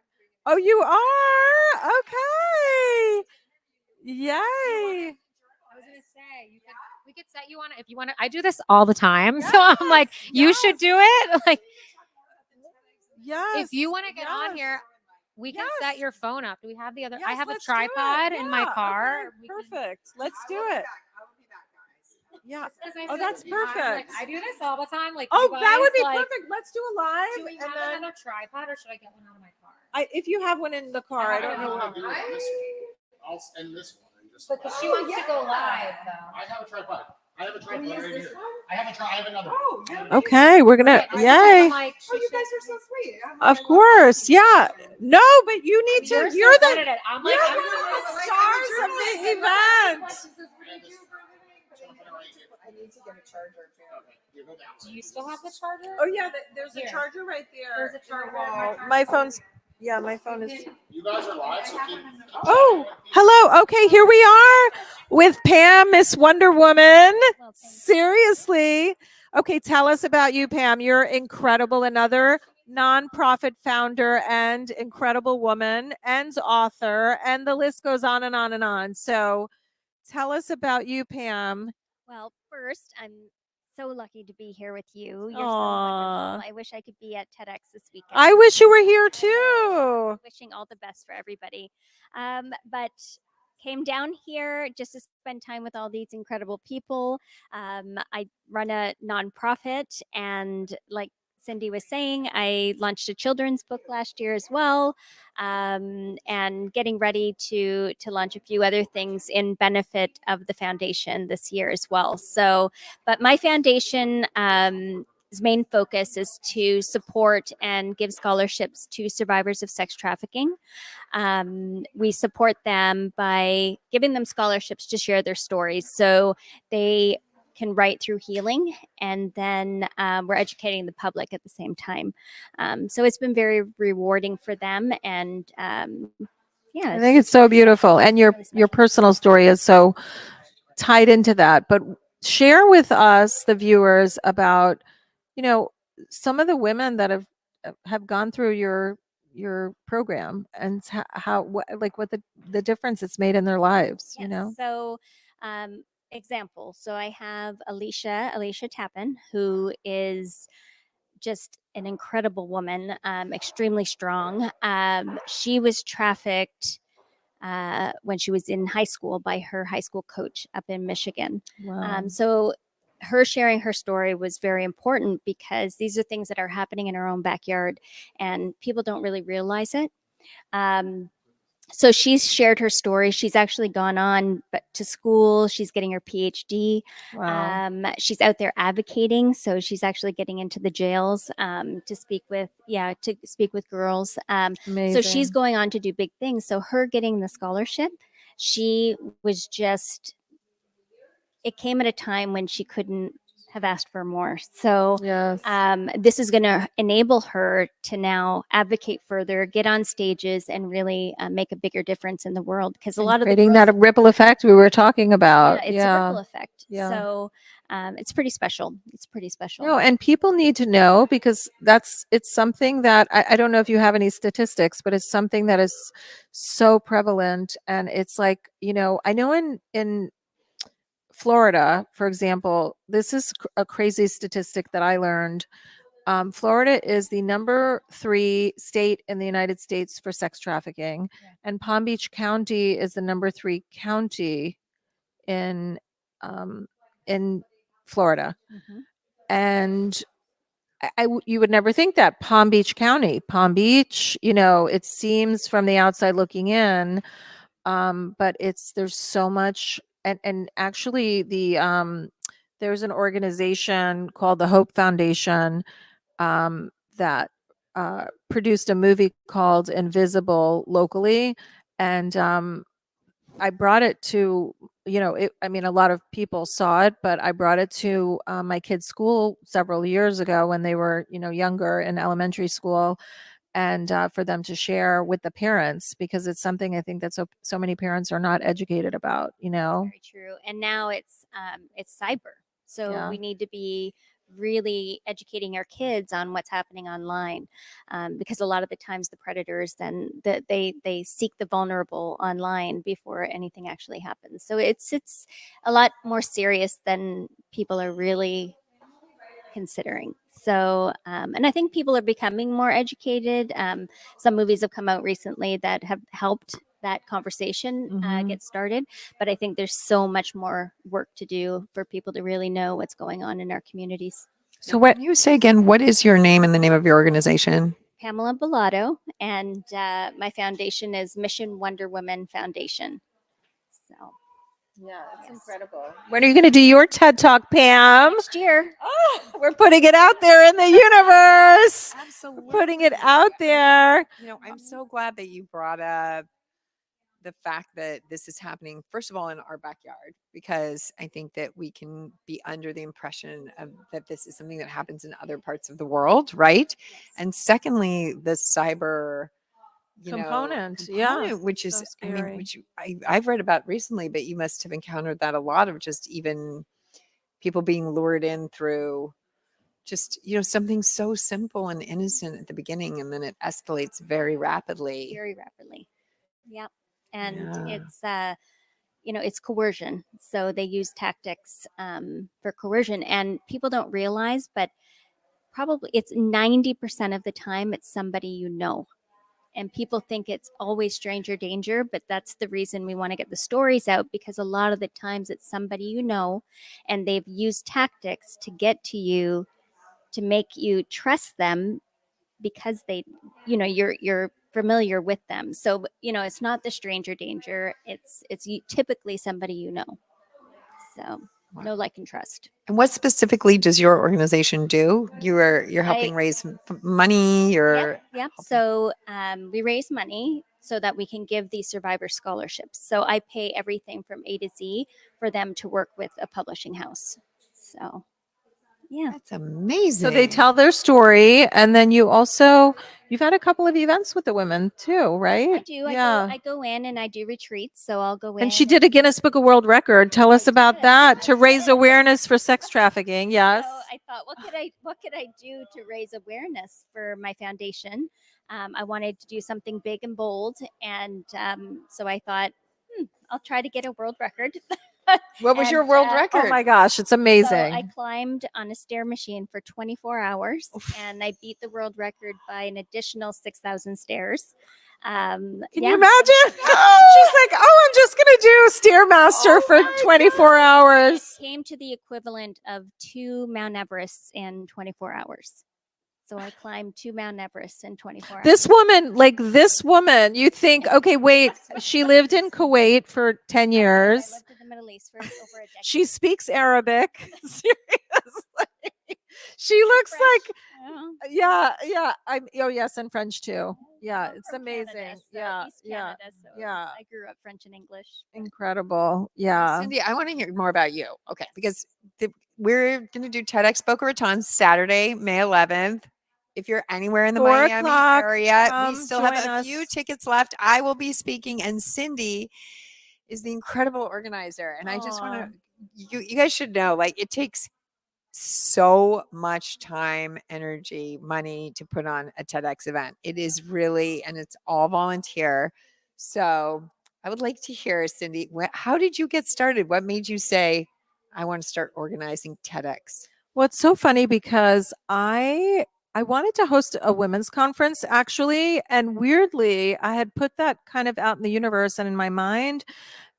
Oh, you are? Okay. Yay. I was gonna say we could set you on if you want to. I do this all the time, so I'm like, you should do it. Like, Yes. if you want to get on here, we can set Yes. your phone up. Do we have the other? I Yes, have a let's do it. tripod in my Yeah, car. okay, We can- perfect. Let's do it. Yeah. As I Oh, said, that's I'm like, perfect. I do this all the time. Like, Oh, you that would guys, be like, perfect. Let's do a live. Do we and have then another tripod, or should I get one out of my car? if you have one in the car, I don't know. I'll end this one. And just Because she wants to go live, though. I have a tripod. I have a tripod right here. I have another. Oh, yeah. Okay, we're gonna. Okay, Yay. like, Oh, you guys are so sweet. Of course. Yeah. No, but you need to. You're You're so the. good at it. I'm like, You're I'm one of doing the this. stars of the event. I need to get a charger too. Do you still have the charger? Oh yeah, there's Here. a charger right there. There's a charger. My phone's. Yeah, my phone is. You guys are live, so keep Oh, hello. Okay, here we are with Pam, Miss Wonder Woman. Seriously. Okay, tell us about you, Pam. You're incredible. Another nonprofit founder and incredible woman and author, and the list goes on and on and on. So tell us about you, Pam. Well, first, I'm so lucky to be here with you. You're Aw. so wonderful. I wish I could be at TEDx this weekend. I wish you were here too. Wishing all the best for everybody. But came down here just to spend time with all these incredible people. I run a nonprofit, and like Cindy was saying, I launched a children's book last year as well, and getting ready to launch a few other things in benefit of the foundation this year as well. So, but my foundation main focus is to support and give scholarships to survivors of sex trafficking. We support them by giving them scholarships to share their stories. So they can write through healing, and then we're educating the public at the same time. So it's been very rewarding for them, and yeah, I think it's so beautiful, and your really your special. personal story is so tied into that. But share with us, the viewers, about some of the women that have gone through your program and how what like what the difference it's made in their lives. Yes. So, example. So I have Alicia Tappan, who is just an incredible woman, extremely strong. She was trafficked when she was in high school by her high school coach up in Michigan. Wow. So her sharing her story was very important because these are things that are happening in our own backyard, and people don't really realize it. So she's shared her story. She's actually gone on to school. She's getting her PhD. Wow. She's out there advocating. So she's actually getting into the jails to speak with girls. Amazing. So she's going on to do big things. So her getting the scholarship, she was just. It came at a time when she couldn't have asked for more. So Yes. this is going to enable her to now advocate further, get on stages, and really make a bigger difference in the world. Because a lot of creating the girls, that ripple effect we were talking about. it's a ripple effect. Yeah. So it's pretty special. It's pretty special. No, and people need to know because it's something that I don't know if you have any statistics, but it's something that is so prevalent. And it's like, I know in Florida, for example, this is a crazy statistic that I learned. Florida is the number 3 state in the United States for sex trafficking, and Palm Beach County is the number 3 county in um, in Florida. Mhm. And you would never think that Palm Beach County, Palm Beach, it seems from the outside looking in, but there's so much, and actually there's an organization called the Hope Foundation that produced a movie called Invisible locally, and I brought it to, a lot of people saw it, but I brought it to my kids' school several years ago when they were, younger in elementary school, and for them to share with the parents because it's something I think that so many parents are not educated about. Very true. And now it's cyber. So Yeah. we need to be really educating our kids on what's happening online, because a lot of the times the predators then they seek the vulnerable online before anything actually happens. So it's a lot more serious than people are really considering. So, and I think people are becoming more educated. Some movies have come out recently that have helped that conversation get started. But I think there's so much more work to do for people to really know what's going on in our communities. So, what can you say again? What is your name and the name of your organization? Pamela Bellato, and my foundation is Mission Wonder Woman Foundation. So, yeah, it's incredible. When are you going to do your TED Talk, Pam? Next year. Oh, we're putting it out there in the universe. Absolutely. We're putting it out there. I'm so glad that you brought up the fact that this is happening, first of all, in our backyard, because I think that we can be under the impression of that this is something that happens in other parts of the world, right? Yes. And secondly, the cyber Component, which is, so scary. which I've read about recently, but you must have encountered that a lot of just even people being lured in through just something so simple and innocent at the beginning, and then it escalates very rapidly. Very rapidly. Yep. And Yeah. it's coercion. So they use tactics for coercion, and people don't realize, but probably it's 90% of the time it's somebody and people think it's always stranger danger, but that's the reason we want to get the stories out, because a lot of the times it's somebody and they've used tactics to get to you to make you trust them because they, you're familiar with them. So, it's not the stranger danger. It's typically somebody you know. So, know, like, and trust. And what specifically does your organization do? You're helping raise money. Yep. So we raise money so that we can give these survivor scholarships. So I pay everything from A to Z for them to work with a publishing house. So yeah, That's amazing. So they tell their story, and then you've had a couple of events with the women too, right? I do. Yeah. I go in and I do retreats. So I'll go in. And she did a Guinness Book of World Record. Tell us about that to raise awareness for sex trafficking. Yes. So I thought, what could I do to raise awareness for my foundation? I wanted to do something big and bold, and so I thought, I'll try to get a world record. What was your world record? Oh my gosh, it's amazing. So I climbed on a stair machine for 24 hours, and I beat the world record by an additional 6,000 stairs. Can you imagine? She's like, I'm just going to do Stairmaster for 24 hours. It came to the equivalent of 2 Mount Everests in 24 hours. So I climbed 2 Mount Everests in 24 hours. This woman, you think, okay, wait, she lived in Kuwait for 10 years. I lived in the Middle East for over a decade. She speaks Arabic. Seriously. She looks French. like, yeah. Yes, and French too. Yeah, I'm it's from amazing. Canada, so Yeah, East Canada, so yeah. I grew up French and English. Incredible. Yeah. Cindy, I want to hear more about you. Okay, because we're going to do TEDx Boca Raton Saturday, May 11th. If you're anywhere in the 4 Miami o'clock, area, we still have join a us. few tickets left. I will be speaking, and Cindy is the incredible organizer. And I just want to, you guys should know, like, it takes so much time, energy, money to put on a TEDx event. It is really, and it's all volunteer. So I would like to hear, Cindy, how did you get started? What made you say, I want to start organizing TEDx? Well, it's so funny because I wanted to host a women's conference actually, and weirdly, I had put that kind of out in the universe and in my mind.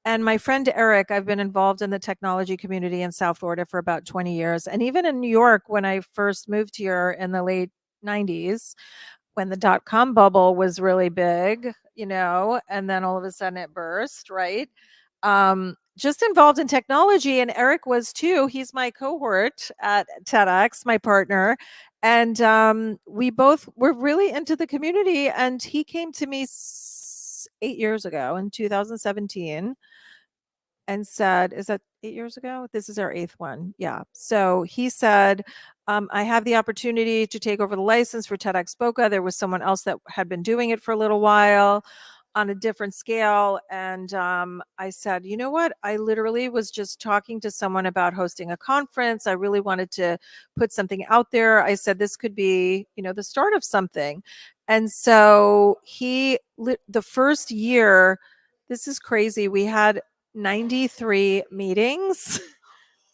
And my friend Eric, I've been involved in the technology community in South Florida for about 20 years. And even in New York, when I first moved here in the late 90s, when the dot-com bubble was really big, and then all of a sudden it burst, right? Just involved in technology. And Eric was too. He's my cohort at TEDx, my partner. And we both were really into the community. And he came to me 8 years ago in 2017 and said, is that 8 years ago? This is our 8th one. Yeah. So he said, I have the opportunity to take over the license for TEDx Boca. There was someone else that had been doing it for a little while on a different scale. And I said, you know what? I literally was just talking to someone about hosting a conference. I really wanted to put something out there. I said, this could be, the start of something. And so the first year, this is crazy. We had 93 meetings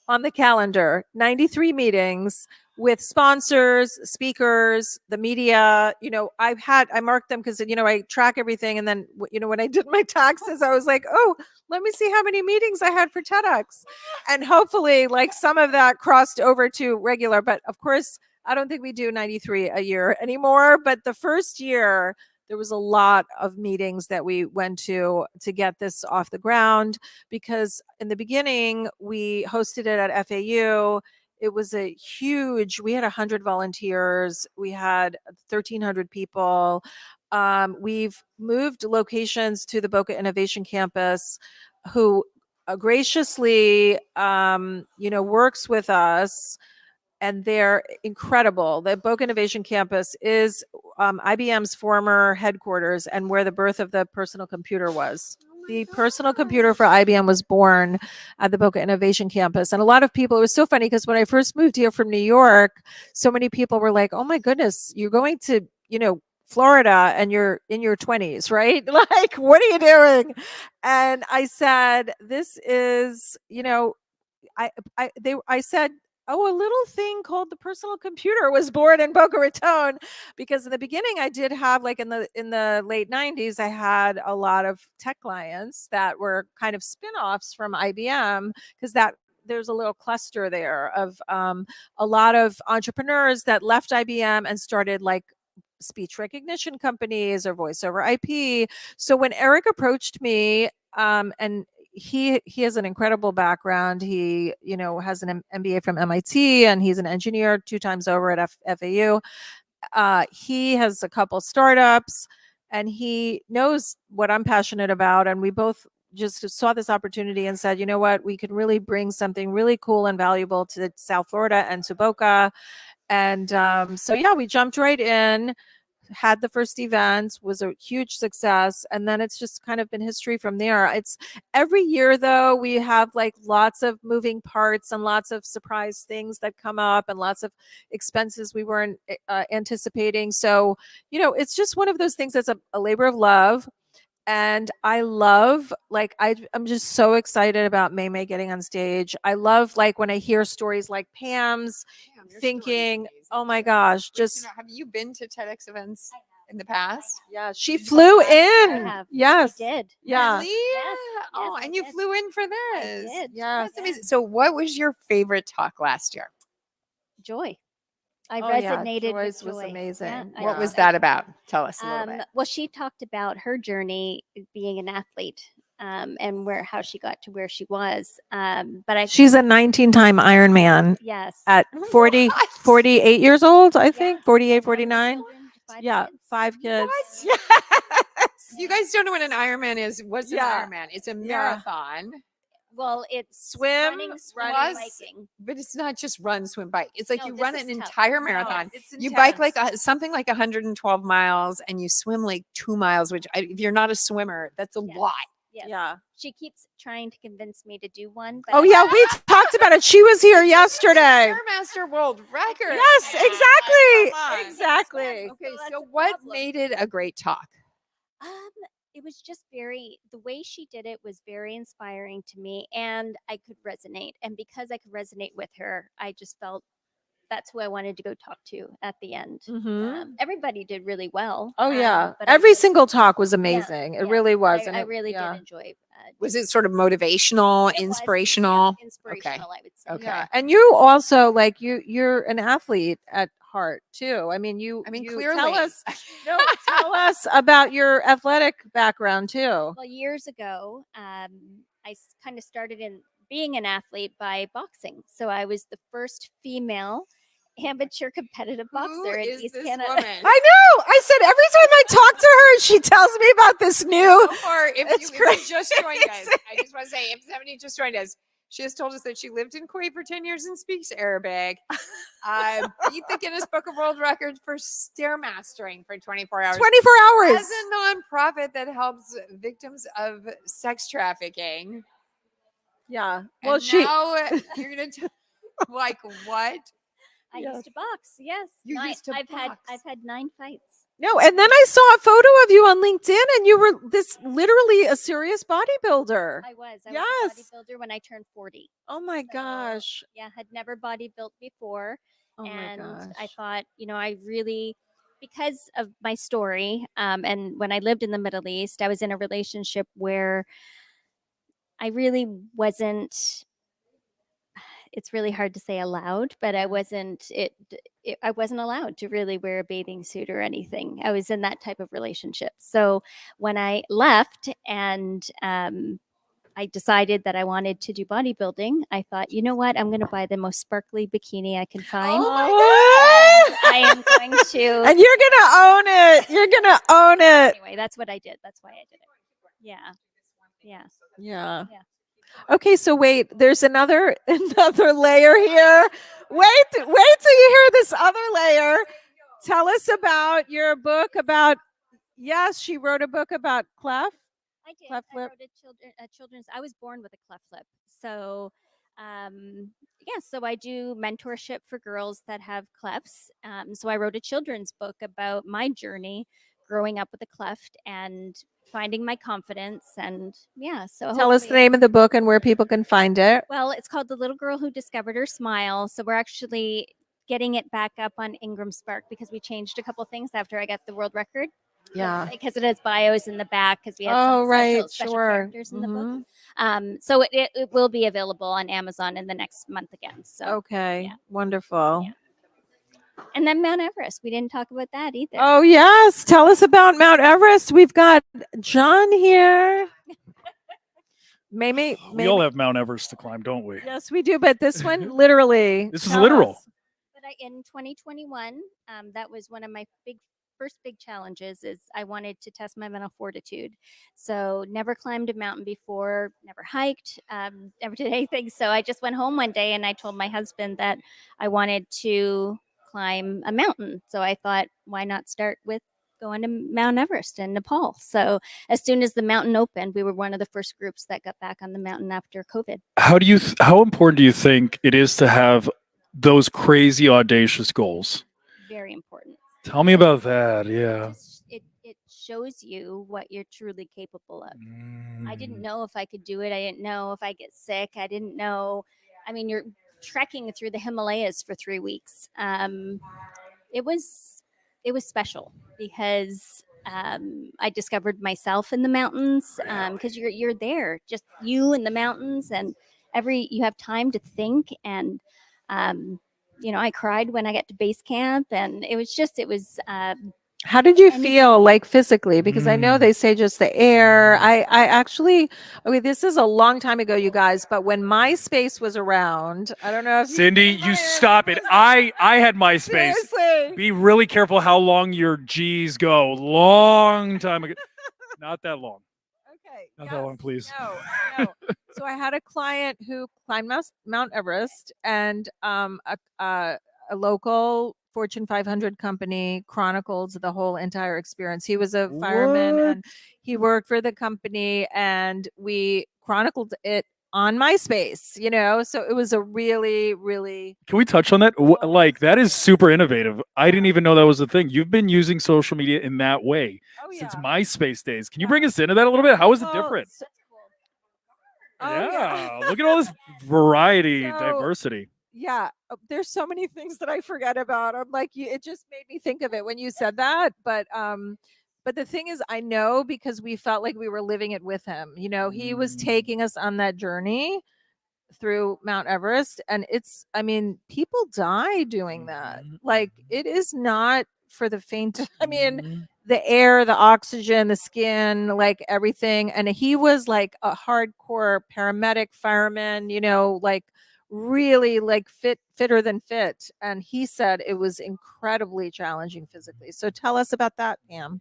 on the calendar, 93 meetings with sponsors, speakers, the media. I marked them because, I track everything. And then, when I did my taxes, I was like, oh, let me see how many meetings I had for TEDx. And hopefully like some of that crossed over to regular, but of course, I don't think we do 93 a year anymore. But the first year, there was a lot of meetings that we went to get this off the ground, because in the beginning, we hosted it at FAU. It was we had 100 volunteers. We had 1,300 people. We've moved locations to the Boca Innovation Campus, who graciously, works with us. And they're incredible. The Boca Innovation Campus is IBM's former headquarters and where the birth of the personal computer was. The personal computer for IBM was born at the Boca Innovation Campus. And a lot of people, it was so funny because when I first moved here from New York, so many people were like, oh my goodness, you're going to, Florida and you're in your 20s, right? Like, what are you doing? And I said, this is, I said, oh, a little thing called the personal computer was born in Boca Raton, because in the beginning I did have, like, in the late 90s, I had a lot of tech clients that were kind of spin-offs from IBM, because that there's a little cluster there of a lot of entrepreneurs that left IBM and started like speech recognition companies or voice over IP. So when Eric approached me, and he has an incredible background. He, you know, has an MBA from MIT, and he's an engineer 2 times over at FAU. He has a couple startups, and he knows what I'm passionate about. And we both just saw this opportunity and said, you know what, we can really bring something really cool and valuable to South Florida and to Boca. And so, yeah, we jumped right in, had the first event, was a huge success, and then it's just kind of been history from there. It's every year though, we have like lots of moving parts and lots of surprise things that come up and lots of expenses we weren't anticipating. So, you know, it's just one of those things that's a labor of love. And I love, like, I'm just so excited about May getting on stage. I love, like, when I hear stories like Pam's, Damn, your story's thinking, amazing, oh my too. gosh, Wait, just, have you been to TEDx events in the past? yeah, she Did you flew go back? in. have. Yes. I did. Yeah. Really? Yes, Oh, yes, I and you did. flew in for I this. did. Yes. That's amazing. So, what was your favorite talk last year? Joy. I Oh, yeah, resonated Joy's with was Joy. amazing. I What Yeah. was I that did. about? Tell us a little bit. Well, she talked about her journey being an athlete, and how she got to where she was. But I She's a 19-time Ironman yes at 40, What? 48 years old, I think, Yeah. 48, And 49. children, 5 Yeah, kids. 5 kids. What? You guys don't know what an Ironman is. What's Yeah. an Ironman? It's a Yeah. marathon, Well, it's Swim, running, running, biking. but it's not just run, swim, bike. It's like No, you this run is an tough. entire No, marathon. It's You bike like intense. something like 112 miles, and you swim like 2 miles. Which, if you're not a swimmer, that's a Yes. lot. Yes. Yeah. She keeps trying to convince me to do one. But Oh, yeah, we talked about it. She was here yesterday. Stairmaster world record. Yes, man. exactly. Come on. Exactly. Okay, that's so a what problem. made it a great talk? It was just the way she did it was very inspiring to me, and I could resonate. And because I could resonate with her, I just felt that's who I wanted to go talk to at the end. Mhm. Everybody did really well. Oh, yeah. But I Every just- single talk was amazing. It yeah, really but was. I really did enjoy. Was it sort of motivational, It was, yeah, inspirational? inspirational, I would say. Okay. Yeah. And you also, like, you're an athlete at heart too. I mean, you clearly. tell us tell us about your athletic background too. Well, years ago, I kind of started in being an athlete by boxing. So I was the first female amateur competitive Who boxer in is East this Canada. woman? I know. I said every time I talk to her, she tells me about this new. So far, if you just joined us, I just want to say, if somebody just joined us, she has told us that she lived in Kuwait for 10 years and speaks Arabic. Beat the Guinness Book of World Records for stairmastering for 24 hours. 24 hours. As a nonprofit that helps victims of sex trafficking. Yeah. Well, And now you're going to like what? I Yes. used to box. Yes, You used to I've box. had 9 fights. No, and then I saw a photo of you on LinkedIn, and you were this literally a serious bodybuilder. I was Yes. a bodybuilder when I turned 40. Oh my So, gosh. Yeah, had never bodybuilt before. Oh my And I gosh. thought, I really, because of my story, and when I lived in the Middle East, I was in a relationship where I really wasn't. It's really hard to say allowed, but I wasn't. I wasn't allowed to really wear a bathing suit or anything. I was in that type of relationship. So when I left and I decided that I wanted to do bodybuilding, I thought, you know what? I'm going to buy the most sparkly bikini I can find. Oh my God. I am going to. And you're gonna own it. You're gonna own it. Anyway, that's what I did. That's why I did it. Yeah. Yeah. Yeah. Yeah. Okay, so wait, there's another layer here. Wait till you hear this other layer. Tell us about your book about. Yes, she wrote a book about clef. I did. Cleft I lip. wrote a children's. I was born with a cleft lip, so so I do mentorship for girls that have clefts. So I wrote a children's book about my journey growing up with a cleft and finding my confidence, and so Tell us the hopefully- name of the book and where people can find it. Well, it's called The Little Girl Who Discovered Her Smile. So we're actually getting it back up on Ingram Spark because we changed a couple things after I got the world record. Yeah. Because it has bios in the back because we had Oh, some right. special Sure. characters in the book. Mhm. So it will be available on Amazon in the next month again. So Okay, yeah. wonderful. Yeah. And then Mount Everest. We didn't talk about that either. Oh yes, tell us about Mount Everest. We've got John here. Maybe We all have Mount Everest to climb, don't we? yes, we do. But this one, literally, This is tell literal. us. But in 2021, that was one of my first big challenges. Is I wanted to test my mental fortitude. So never climbed a mountain before, never hiked, never did anything. So I just went home one day and I told my husband that I wanted to climb a mountain. So I thought, why not start with going to Mount Everest in Nepal? So as soon as the mountain opened, we were one of the first groups that got back on the mountain after COVID. How important do you think it is to have those crazy audacious goals? Very important. Tell me about that. Yeah. It shows you what you're truly capable of. I Mm. didn't know if I could do it. I didn't know if I get sick. I didn't know. I mean, you're trekking through the Himalayas for 3 weeks. It was special because I discovered myself in the mountains because you're there, just you in the mountains, and you have time to think. And I cried when I got to base camp, and it was How did you And it- feel like physically? Because I know Mm. they say just the air. I actually, okay, this is a long time ago, you guys, but when MySpace was around, I don't know if Cindy, you stop it. I had MySpace. seriously. Be really careful how long your G's go. Long time ago. Not that long. Okay. Not that long, please. No. So I had a client who climbed Mount Everest, and a local Fortune 500 company chronicled the whole entire experience. He was a fireman, and he worked for the company, and we chronicled it on MySpace. So it was a really, really Can we touch on that? Like, that is super innovative. I didn't even know that was a thing. You've been using social media in that way since MySpace days. Can you bring us into that a little bit? How is it Well, different? Oh, Yeah. Look at all this variety, So- diversity. Yeah, there's so many things that I forget about. I'm like, it just made me think of it when you said that. But the thing is, I know because we felt like we were living it with him. He was taking us on that journey through Mount Everest, and I mean, people die doing that. Like, it is not for the faint. I mean, Mhm. the air, the oxygen, the skin, like everything. And he was like a hardcore paramedic fireman, like really like fitter than fit. And he said it was incredibly challenging physically. So tell us about that, Pam.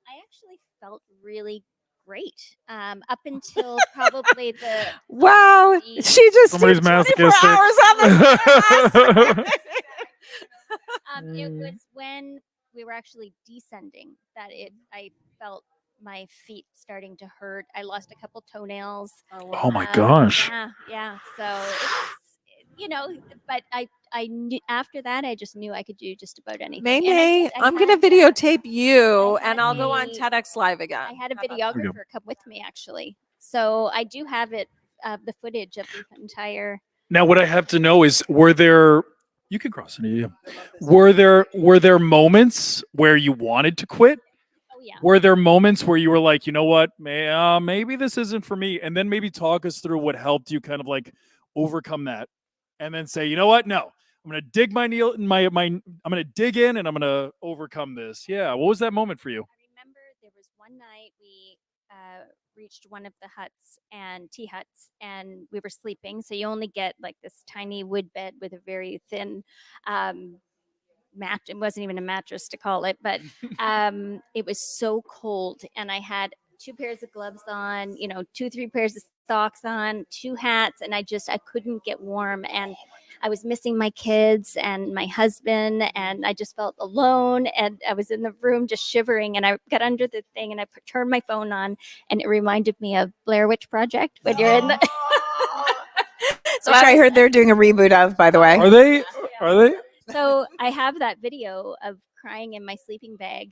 I actually felt really great up until probably the Wow, the- she just Somebody's did 24 masochistic. hours on the it was when we were actually descending that I felt my feet starting to hurt. I lost a couple toenails. Oh my gosh. Yeah. So but I knew after that I just knew I could do just about anything. And May, I I'm gonna had, videotape you, I and had I'll go on a- TEDx Live again. I had a How about that? videographer come with me actually, so I do have the footage of the entire. Now, what I have to know is, you can cross it. Yeah. Were there moments where you wanted to quit? Oh yeah. Were there moments where you were like, you know what, maybe this isn't for me? And then maybe talk us through what helped you kind of like overcome that, and then say, you know what, no, I'm gonna dig my I'm gonna dig in, and I'm gonna overcome this. Yeah. What was that moment for you? I remember there was one night we reached one of the huts and tea huts, and we were sleeping. So you only get like this tiny wood bed with a very thin mat. It wasn't even a mattress to call it, but it was so cold, and I had 2 pairs of gloves on, 2, 3 pairs of socks on, 2 hats, and I couldn't get warm, and I was missing my kids and my husband, and I just felt alone, and I was in the room just shivering, and I got under the thing, and I turned my phone on, and it reminded me of Blair Witch Project when you're in the. So I heard they're doing a reboot of, by the way. Are they? Are they? So I have that video of crying in my sleeping bag.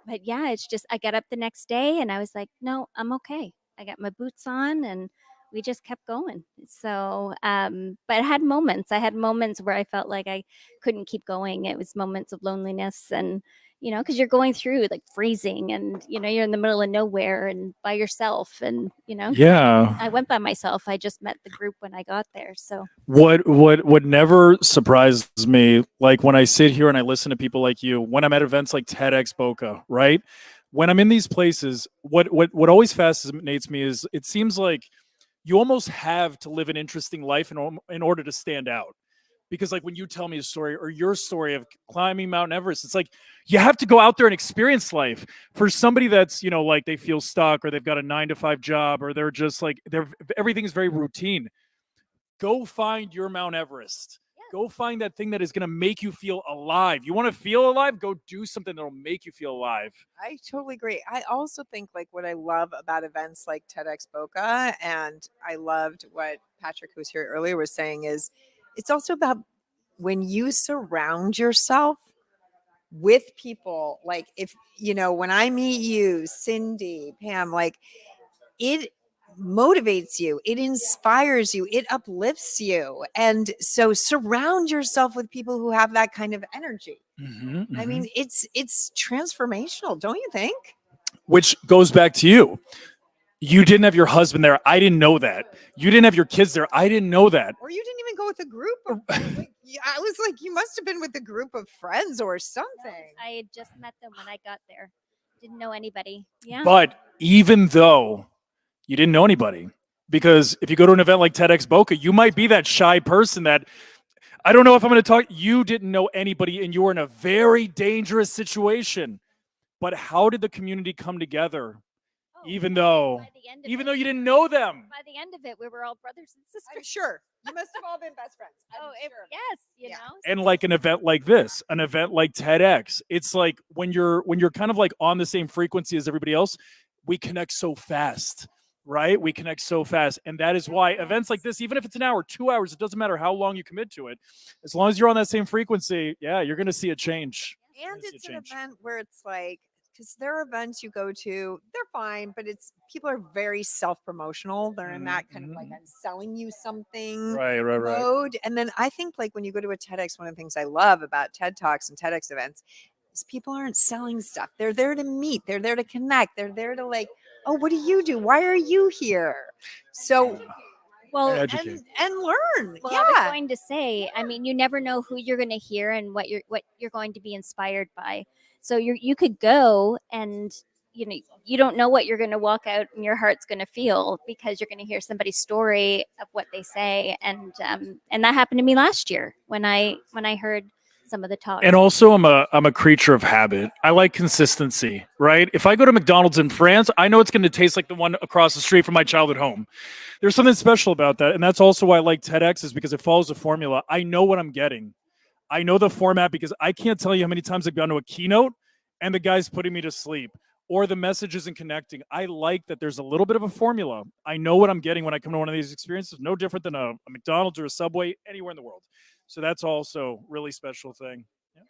But yeah, it's just I got up the next day and I was like, no, I'm okay. I got my boots on and we just kept going. So, but I had moments. I had moments where I felt like I couldn't keep going. It was moments of loneliness and, because you're going through like freezing and, you're in the middle of nowhere and by yourself. And, Yeah. I went by myself. I just met the group when I got there. So, What never surprises me, like when I sit here and I listen to people like you, when I'm at events like TEDx Boca, right? When I'm in these places, what always fascinates me is it seems like you almost have to live an interesting life in order to stand out. Because like when you tell me a story or your story of climbing Mount Everest, it's like you have to go out there and experience life. For somebody that's, like they feel stuck or they've got a 9 to 5 job or they're just like everything's very routine. Go find your Mount Everest. Go find that thing that is going to make you feel alive. You want to feel alive? Go do something that'll make you feel alive. I totally agree. I also think like what I love about events like TEDx Boca, and I loved what Patrick, who was here earlier, was saying, is it's also about when you surround yourself with people, like if, when I meet you, Cindy, Pam, like it motivates you, it inspires you, it uplifts you. And so surround yourself with people who have that kind of energy. I mean, it's transformational, don't you think? Which goes back to you. You didn't have your husband there. I didn't know that. You didn't have your kids there. I didn't know that. Or you didn't even go with a group of like, I was like, you must have been with a group of friends or something. I had just met them when I got there. Didn't know anybody. Yeah. But even though you didn't know anybody, because if you go to an event like TEDx Boca, you might be that shy person that I don't know if I'm going to talk. You didn't know anybody and you were in a very dangerous situation. But how did the community come together? Even though you didn't know them. By the end of it, we were all brothers and sisters. I'm sure. You must have all been best friends. Yes, And like an event like this, an event like TEDx, it's like when you're kind of like on the same frequency as everybody else, we connect so fast, right? We connect so fast. And that is why events like this, even if it's an hour, 2 hours, it doesn't matter how long you commit to it. As long as you're on that same frequency, yeah, you're going to see a change. And it's an event where it's like, because there are events you go to, they're fine, but it's people are very self-promotional. They're in that kind of like I'm selling you something right. mode. And then I think like when you go to a TEDx, one of the things I love about TED Talks and TEDx events is people aren't selling stuff. They're there to meet. They're there to connect. They're there to like, oh, what do you do? Why are you here? So and learn. Well, I was going to say, I mean, you never know who you're going to hear and what you're going to be inspired by. So you could go and you don't know what you're going to walk out and your heart's going to feel because you're going to hear somebody's story of what they say, and that happened to me last year when I heard some of the talk. And also I'm a creature of habit. I like consistency, right? If I go to McDonald's in France, I know it's going to taste like the one across the street from my childhood home. There's something special about that. And that's also why I like TEDx, is because it follows a formula. I know what I'm getting. I know the format because I can't tell you how many times I've gone to a keynote and the guy's putting me to sleep or the message isn't connecting. I like that there's a little bit of a formula. I know what I'm getting when I come to one of these experiences, no different than a McDonald's or a Subway anywhere in the world. So that's also a really special thing. Yeah.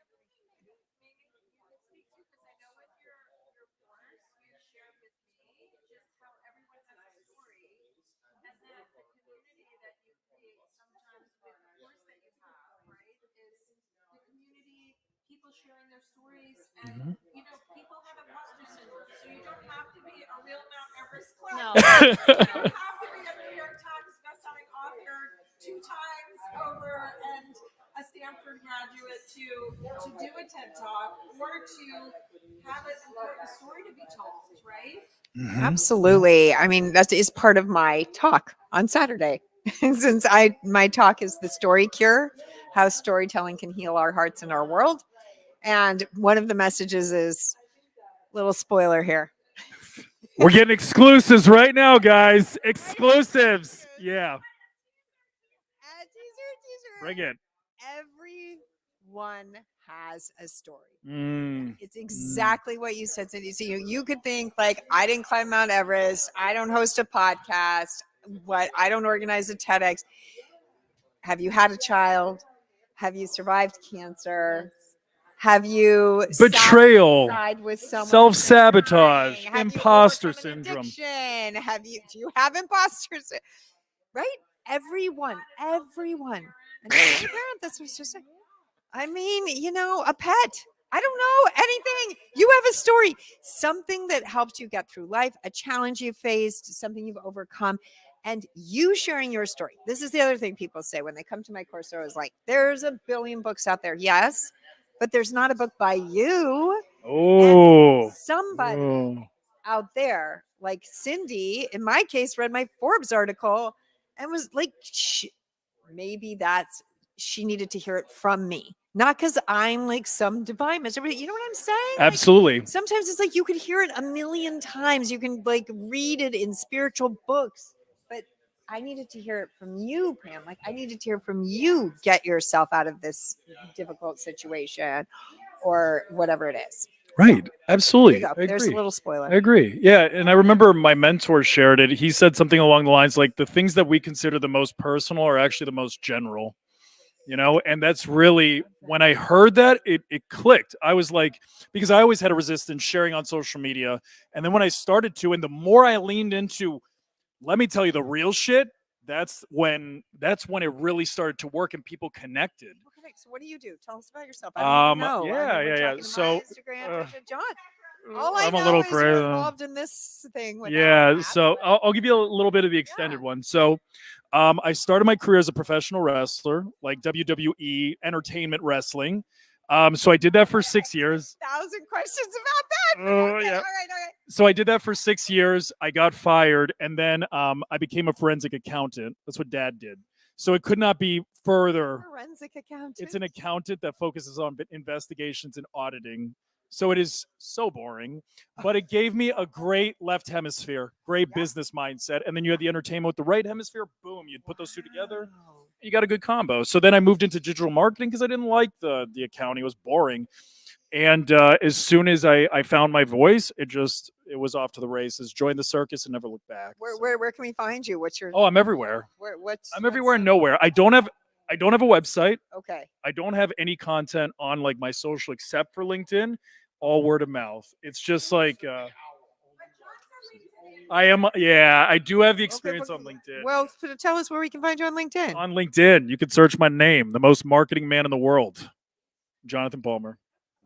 Sharing their stories, and people have imposter syndrome, so you don't have to be a real Mount Everest climber. No. You don't have to be a New York Times bestselling author 2 times over and a Stanford graduate to do a TED Talk or to have an important story to be told, right? Absolutely. I mean, that is part of my talk on Saturday. Since my talk is the story cure, how storytelling can heal our hearts and our world. And one of the messages is, little spoiler here. We're getting exclusives right now, guys. Exclusives. Yeah. Teaser. Bring it. Everyone has a story. Mm. It's exactly what you said, Cindy. So you could think like, I didn't climb Mount Everest. I don't host a podcast. I don't organize a TEDx. Have you had a child? Have you survived cancer? Have you Betrayal, with someone, self-sabotage, have imposter you overcome an syndrome. addiction? Do you have imposter syndrome? Right? Everyone. And as a parent, this was just like, I mean, a pet. I don't know anything. You have a story, something that helped you get through life, a challenge you faced, something you've overcome, and you sharing your story. This is the other thing people say when they come to my course. They're always like, "There's a billion books out there." Yes, but there's not a book by you. Oh, Somebody oh. out there, like Cindy, in my case, read my Forbes article and was like, maybe she needed to hear it from me, not because I'm like some divine messenger. You know what I'm saying? Absolutely. Like, sometimes it's like you could hear it a million times. You can like read it in spiritual books, but I needed to hear it from you, Pam. Like I needed to hear from you. Get yourself out of this difficult situation, or whatever it is. Right. Absolutely. There you go. I There's a agree. little spoiler. I agree. Yeah. And I remember my mentor shared it. He said something along the lines like the things that we consider the most personal are actually the most general, and that's really when I heard that it clicked. I was like, because I always had a resistance sharing on social media. And then when I started to, and the more I leaned into, let me tell you the real shit, that's when it really started to work and people connected. Okay, so what do you do? Tell us about yourself. I don't even know. Yeah, we're yeah. talking to So, my Instagram. John, all I I'm a know little is you're crazy. involved in this thing. Yeah, so I'll give you a little bit of the extended one. So, I started my career as a professional wrestler, like WWE Entertainment Wrestling. So I did that for 6 years. 1,000 questions about that. Okay, Yeah. all right. So I did that for 6 years. I got fired, and then I became a forensic accountant. That's what Dad did. So it could not be further. Forensic accountant. It's an accountant that focuses on investigations and auditing. So it is so boring, but it gave me a great left hemisphere, great business mindset. And then you had the entertainment with the right hemisphere. Boom, you'd put those two together. You got a good combo. So then I moved into digital marketing because I didn't like the accounting. It was boring. And as soon as I found my voice, it was off to the races. Joined the circus and never looked back. Where can we find you? What's your? Oh, I'm everywhere. I'm everywhere and nowhere. I don't have a website. Okay. I don't have any content on like my social except for LinkedIn. All word of mouth. It's just like I do have the experience on LinkedIn. Well, tell us where we can find you on LinkedIn. On LinkedIn, you can search my name, the most marketing man in the world, Jonathan Palmer.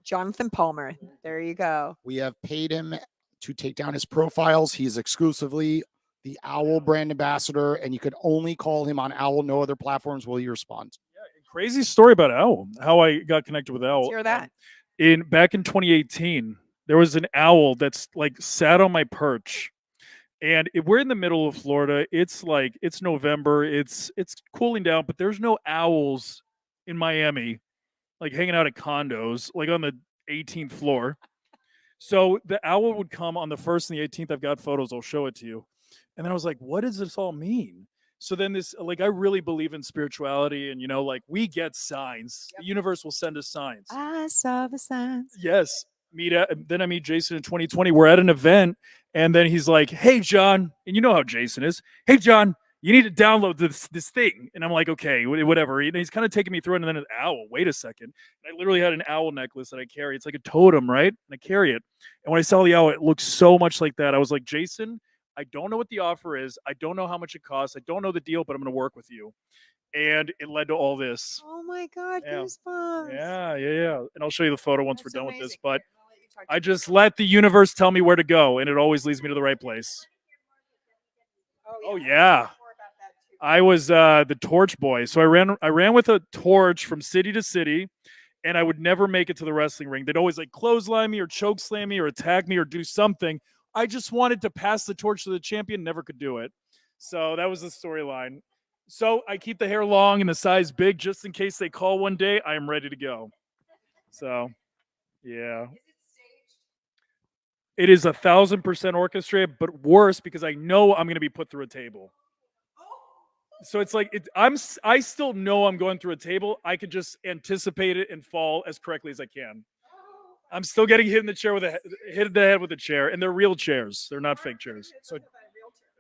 Jonathan Palmer. There you go. We have paid him to take down his profiles. He is exclusively the Owl brand ambassador, and you could only call him on Owl. No other platforms will he respond. Crazy story about Owl. How I got connected with Owl. Let's hear that. Back in 2018, there was an owl that's like sat on my perch, and we're in the middle of Florida. It's November. It's cooling down, but there's no owls in Miami, like hanging out at condos, like on the 18th floor. So the owl would come on the 1st and the 18th. I've got photos. I'll show it to you. And then I was like, what does this all mean? So then I really believe in spirituality and, like we get signs. Yep. The universe will send us signs. I saw the signs. Yes. Then I meet Jason in 2020. We're at an event and then he's like, hey, John. And you know how Jason is. Hey, John, you need to download this thing. And I'm like, okay, whatever. And he's kind of taking me through it. And then an owl, wait a second. And I literally had an owl necklace that I carry. It's like a totem, right? And I carry it. And when I saw the owl, it looked so much like that. I was like, Jason, I don't know what the offer is. I don't know how much it costs. I don't know the deal, but I'm going to work with you. And it led to all this. Oh my God, goosebumps. Yeah. And I'll show you the photo once we're done with this. But I just let the universe tell me where to go, and it always leads me to the right place. Oh yeah. I was the torch boy. So I ran with a torch from city to city, and I would never make it to the wrestling ring. They'd always like clothesline me or choke slam me or attack me or do something. I just wanted to pass the torch to the champion, never could do it. So that was the storyline. So I keep the hair long and the size big just in case they call one day. I am ready to go. So, yeah. It is 1,000% orchestrated, but worse because I know I'm going to be put through a table. So it's like I still know I'm going through a table. I could just anticipate it and fall as correctly as I can. I'm still getting hit in the head with a chair, and they're real chairs. They're not fake chairs. So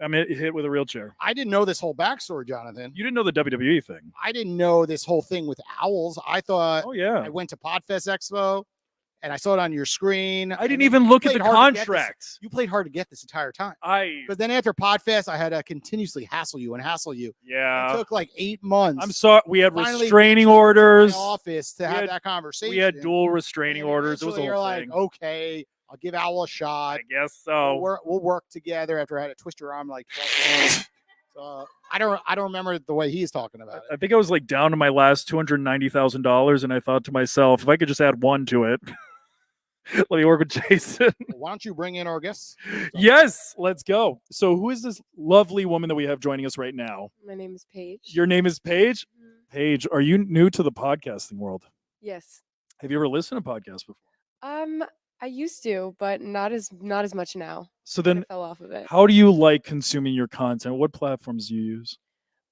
I'm hit with a real chair. I didn't know this whole backstory, Jonathan. You didn't know the WWE thing. I didn't know this whole thing with owls. I thought, oh yeah, I went to Podfest Expo, and I saw it on your screen. I didn't even look at the contract. You played hard to get this entire time. I But then after Podfest, I had to continuously hassle you. It yeah. took like 8 months. I'm sorry. We had Finally, restraining you came to my orders. office to We have had- that conversation. We had dual And restraining then orders. It was a eventually whole you're thing. like, okay, I'll give Owl a shot. I guess so. We'll work together. After I had to twist your arm like 12 times. So I don't remember the way he's talking about I it. think I was like down to my last $290,000, and I thought to myself, if I could just add one to it, let me work with Jason. Well, why don't you bring in our guests? Yes, let's go. So, who is this lovely woman that we have joining us right now? My name is Paige. Your name is Paige. Mhm. Paige, are you new to the podcasting world? Yes. Have you ever listened to podcasts before? I used to, but not as much now. So Kinda then, fell off of it. how do you like consuming your content? What platforms do you use?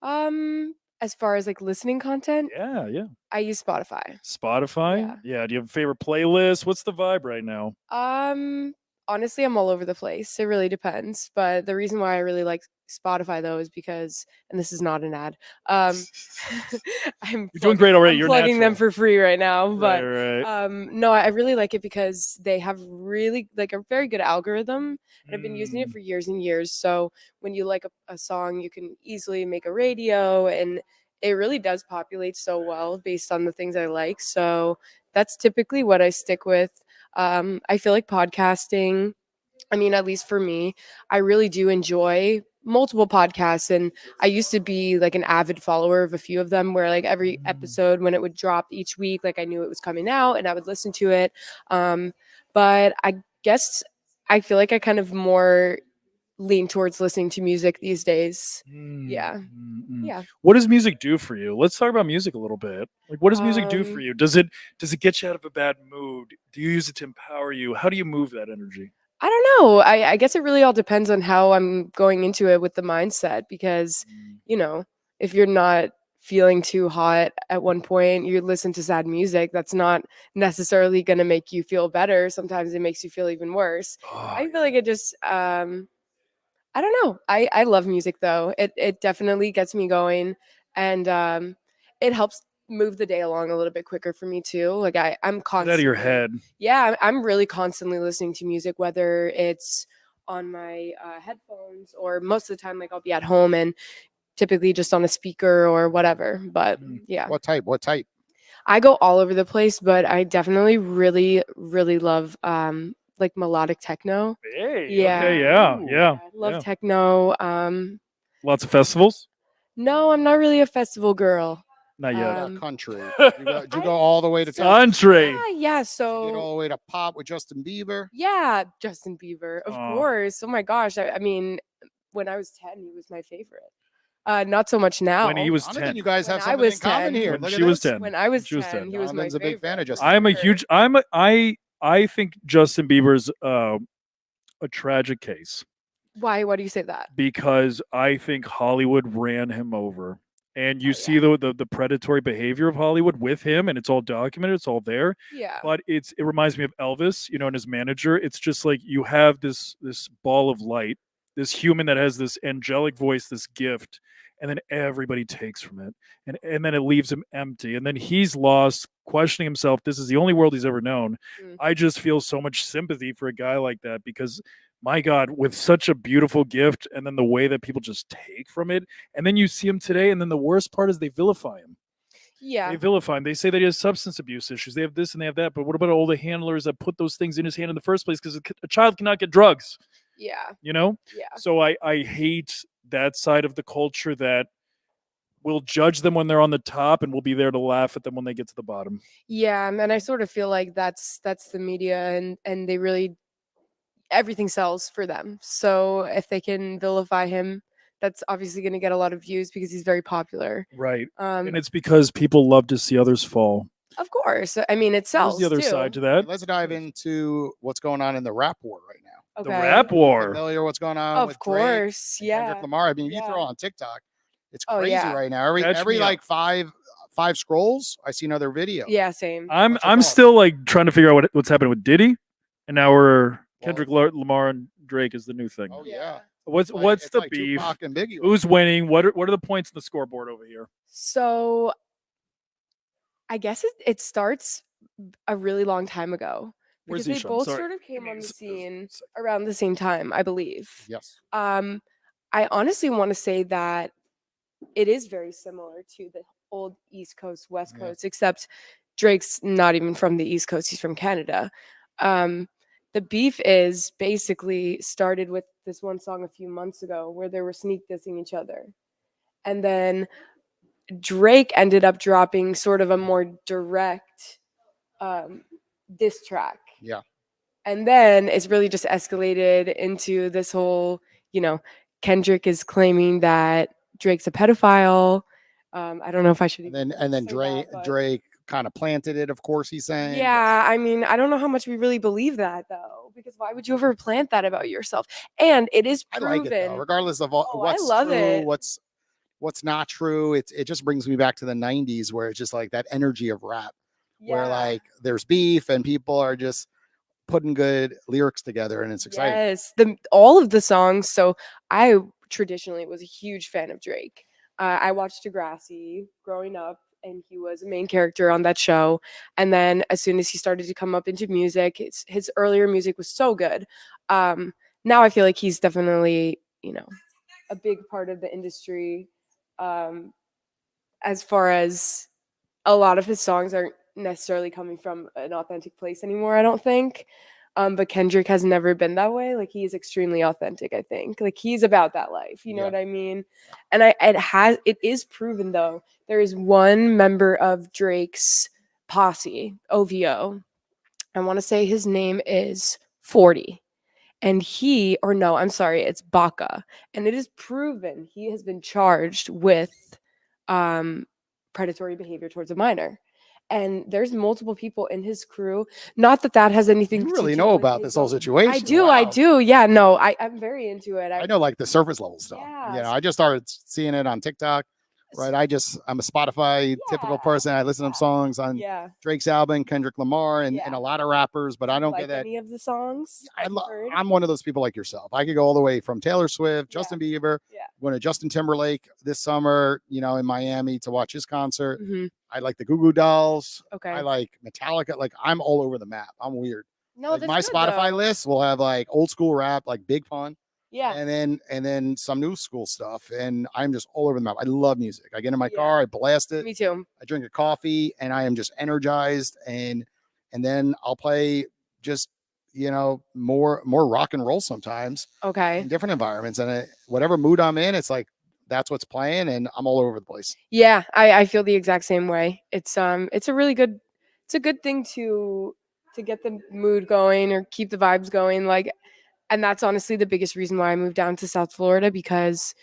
As far as like listening content, Yeah. I use Spotify. Spotify? Yeah. Do you have a favorite playlist? What's the vibe right now? Honestly, I'm all over the place. It really depends. But the reason why I really like Spotify though is because, and this is not an ad. I'm You're doing great already. I'm You're plugging them natural. for free right now. But right. no, I really like it because they have really like a very good algorithm. And I've been using it Mm. for years and years. So when you like a song, you can easily make a radio, and it really does populate so well based on the things I like. So that's typically what I stick with. I feel like podcasting, I mean, at least for me, I really do enjoy multiple podcasts. And I used to be like an avid follower of a few of them where like every episode when it would drop each week, like I knew it was coming out and I would listen to it. But I guess I feel like I kind of more lean towards listening to music these days. Yeah. Yeah. What does music do for you? Let's talk about music a little bit. Like, what does music do for Um, you? Does it get you out of a bad mood? Do you use it to empower you? How do you move that energy? I don't know. I guess it really all depends on how I'm going into it with the mindset because, you know, if you're not feeling too hot at one point, you listen to sad music, that's not necessarily going to make you feel better. Sometimes it makes you feel even worse. I feel like it just I don't know. I love music though. It definitely gets me going, and it helps move the day along a little bit quicker for me too. Like I'm Get constantly out of your head. Yeah, I'm really constantly listening to music, whether it's on my headphones or most of the time, like I'll be at home and typically just on a speaker or whatever. But yeah, What type? I go all over the place, but I definitely really, really love like melodic techno. Hey. Yeah. Okay. Yeah. I love yeah. techno. Lots of festivals. No, I'm not really a festival girl. Not yet. What Um, about country? Did you go all the way to country? Country. Yeah. Did you So get all the way to pop with Justin Bieber? yeah, Justin Bieber, of Oh. course. Oh my gosh. I mean, when I was 10, he was my favorite. Not so much now. When he was I'm thinking 10. you guys have When I something in was common 10. here. When Look she at was this. 10. When I was She was 10, 10. he was my Donovan's a big fan favorite. of Justin I'm a Bieber. huge. I think Justin Bieber's a tragic case Why? Why do you say that? because I think Hollywood ran him over. And you Oh, see the predatory behavior of Hollywood with him, and it's all documented, it's all there. Yeah. But it reminds me of Elvis, and his manager. It's just like you have this ball of light, this human that has this angelic voice, this gift, and then everybody takes from it, and then it leaves him empty, and then he's lost, questioning himself. This is the only world he's ever known. Mm. I just feel so much sympathy for a guy like that because, my God, with such a beautiful gift, and then the way that people just take from it, and then you see him today, and then the worst part is they vilify him. Yeah. They vilify him. They say that he has substance abuse issues. They have this and they have that. But what about all the handlers that put those things in his hand in the first place? Because a child cannot get drugs, Yeah. Yeah. So I hate that side of the culture that will judge them when they're on the top and will be there to laugh at them when they get to the bottom. Yeah. And I sort of feel like that's the media, and they really everything sells for them. So if they can vilify him, that's obviously going to get a lot of views because he's very popular. Right. Um, And it's because people love to see others fall. of course. I mean, it sells. There's the other too. side to that. Let's dive into what's going on in the rap war right now. The Okay. rap war. Familiar what's going on Of with course. Drake, Kendrick Yeah. Lamar? I mean, if you Yeah. throw on TikTok, it's Oh, crazy yeah. right now. Catch Every me like five scrolls, I see another video. Yeah. Same. I'm What's your I'm thoughts? still like trying to figure out what's happening with Diddy, and now we're Kendrick Lamar and Drake is the new thing. Oh yeah. What's It's like- what's it's the like beef? Tupac and Biggie. Who's winning? What are the points in the scoreboard over here? So I guess it starts a really long time ago Where's because they he from? both Sorry. sort of came on the S- scene s- around the same time, I believe. Yes. I honestly want to say that it is very similar to the old East Coast, West Yeah. Coast, except Drake's not even from the East Coast, he's from Canada. The beef is basically started with this one song a few months ago where they were sneak dissing each other. And then Drake ended up dropping sort of a more direct diss track. Yeah. And then it's really just escalated into this whole, Kendrick is claiming that Drake's a pedophile. I don't know if I should And then say Drake that, but Drake kind of planted it. Of course, he's saying. yeah, I mean, I don't know how much we really believe that though, because why would you ever plant that about yourself? And it is I proven. like it though, regardless of Oh, I what's love true, it. what's not true. It just brings me back to the '90s where it's just like that energy of rap, where Yeah. like there's beef and people are just putting good lyrics together, and it's exciting. Yes, all of the songs. So I traditionally was a huge fan of Drake. I watched Degrassi growing up, and he was a main character on that show. And then as soon as he started to come up into music, his earlier music was so good. Now I feel like he's definitely, a big part of the industry. As far as a lot of his songs aren't necessarily coming from an authentic place anymore, I don't think. But Kendrick has never been that way. Like, he is extremely authentic, I think. Like, he's about that life. You know Yeah. what I mean? And it is proven though. There is one member of Drake's posse, OVO. I want to say his name is 40. And I'm sorry, it's Baca. And it is proven he has been charged with um, predatory behavior towards a minor. And there's multiple people in his crew. Not that that has anything You to really do know with about his this whole own- situation. I do, I Wow. do. Yeah, no, I'm very into it. I know like the surface level stuff. Yeah. I just started seeing it on TikTok. Right. I'm a Spotify typical Yeah. person. I listen to songs on Yeah. Drake's album, Kendrick Lamar, and Yeah. a lot of rappers, but I don't Like get that. any of the songs I've heard. I'm one of those people like yourself. I could go all the way from Taylor Swift, Justin Bieber, Yeah. going to Justin Timberlake this summer, in Miami to watch his concert. Mhm. I like the Goo Goo Dolls. Okay. I like Metallica. Like, I'm all over the map. I'm weird. No, Like, that's my good, Spotify though. list will have like old school rap, like Big Pun, Yeah. and then some new school stuff. And I'm just all over the map. I love music. I get in my Yeah. car, I blast it. Me too. I drink a coffee, and I am just energized. And then I'll play just more rock and roll sometimes Okay. in different environments. And whatever mood I'm in, it's like that's what's playing, and I'm all over the place. Yeah, I feel the exact same way. It's a good thing to get the mood going or keep the vibes going. Like, and that's honestly the biggest reason why I moved down to South Florida, because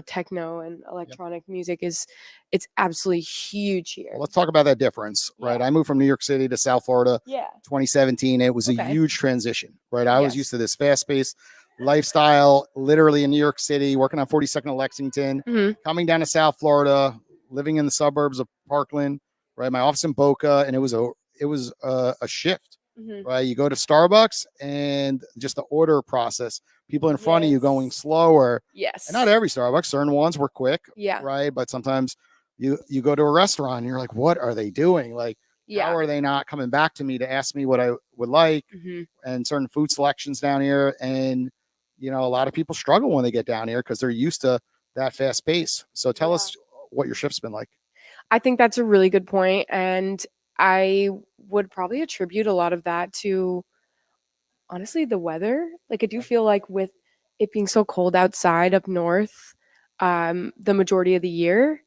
techno and electronic music it's absolutely huge here. Well, let's talk about that difference, right? I moved from New York City to South Florida, Yeah. 2017. It was a Okay. huge transition, right? I was Yes. used to this fast-paced lifestyle, literally in New York City, working on 42nd and Lexington, Mhm. coming down to South Florida, living in the suburbs of Parkland, right? My office in Boca, and it was a shift, Mhm. right? You go to Starbucks, and just the order process, people in front of you going Yes. slower. Yes. And not every Starbucks, certain ones were quick, Yeah. right? But sometimes you go to a restaurant and you're like, what are they doing? Like, Yeah. how are they not coming back to me to ask me what I would like? Mhm. And certain food selections down here. And, a lot of people struggle when they get down here because they're used to that fast pace. So tell us what your shift's been like. I think that's a really good point, and I would probably attribute a lot of that to honestly the weather. Like, I do feel like with it being so cold outside up north, the majority of the year,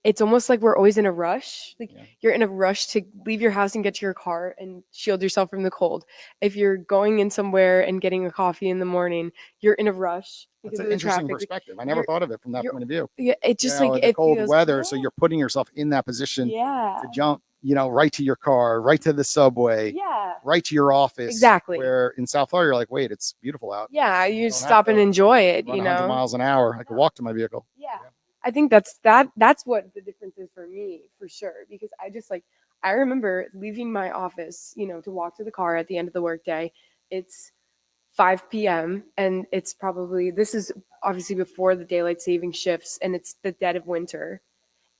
it's almost like we're always in a rush. Like, you're in a rush to leave your house and get to your car and shield yourself from the cold. If you're going in somewhere and getting a coffee in the morning, you're in a rush because That's of an the interesting traffic. perspective. I never thought of it from that point of view. Yeah, it just like The it cold feels, weather. So you're putting yourself in that position yeah, to jump, right to your car, right to the subway, yeah, right to your office. Exactly. Where in South Florida, you're like, wait, it's beautiful out. Yeah, you don't stop have and to enjoy it. Run 100 miles an hour. I could walk to my vehicle. Yeah. I think that's what the difference is for me, for sure, because I remember leaving my office, to walk to the car at the end of the workday. It's 5 p.m. and this is obviously before the daylight saving shifts, and it's the dead of winter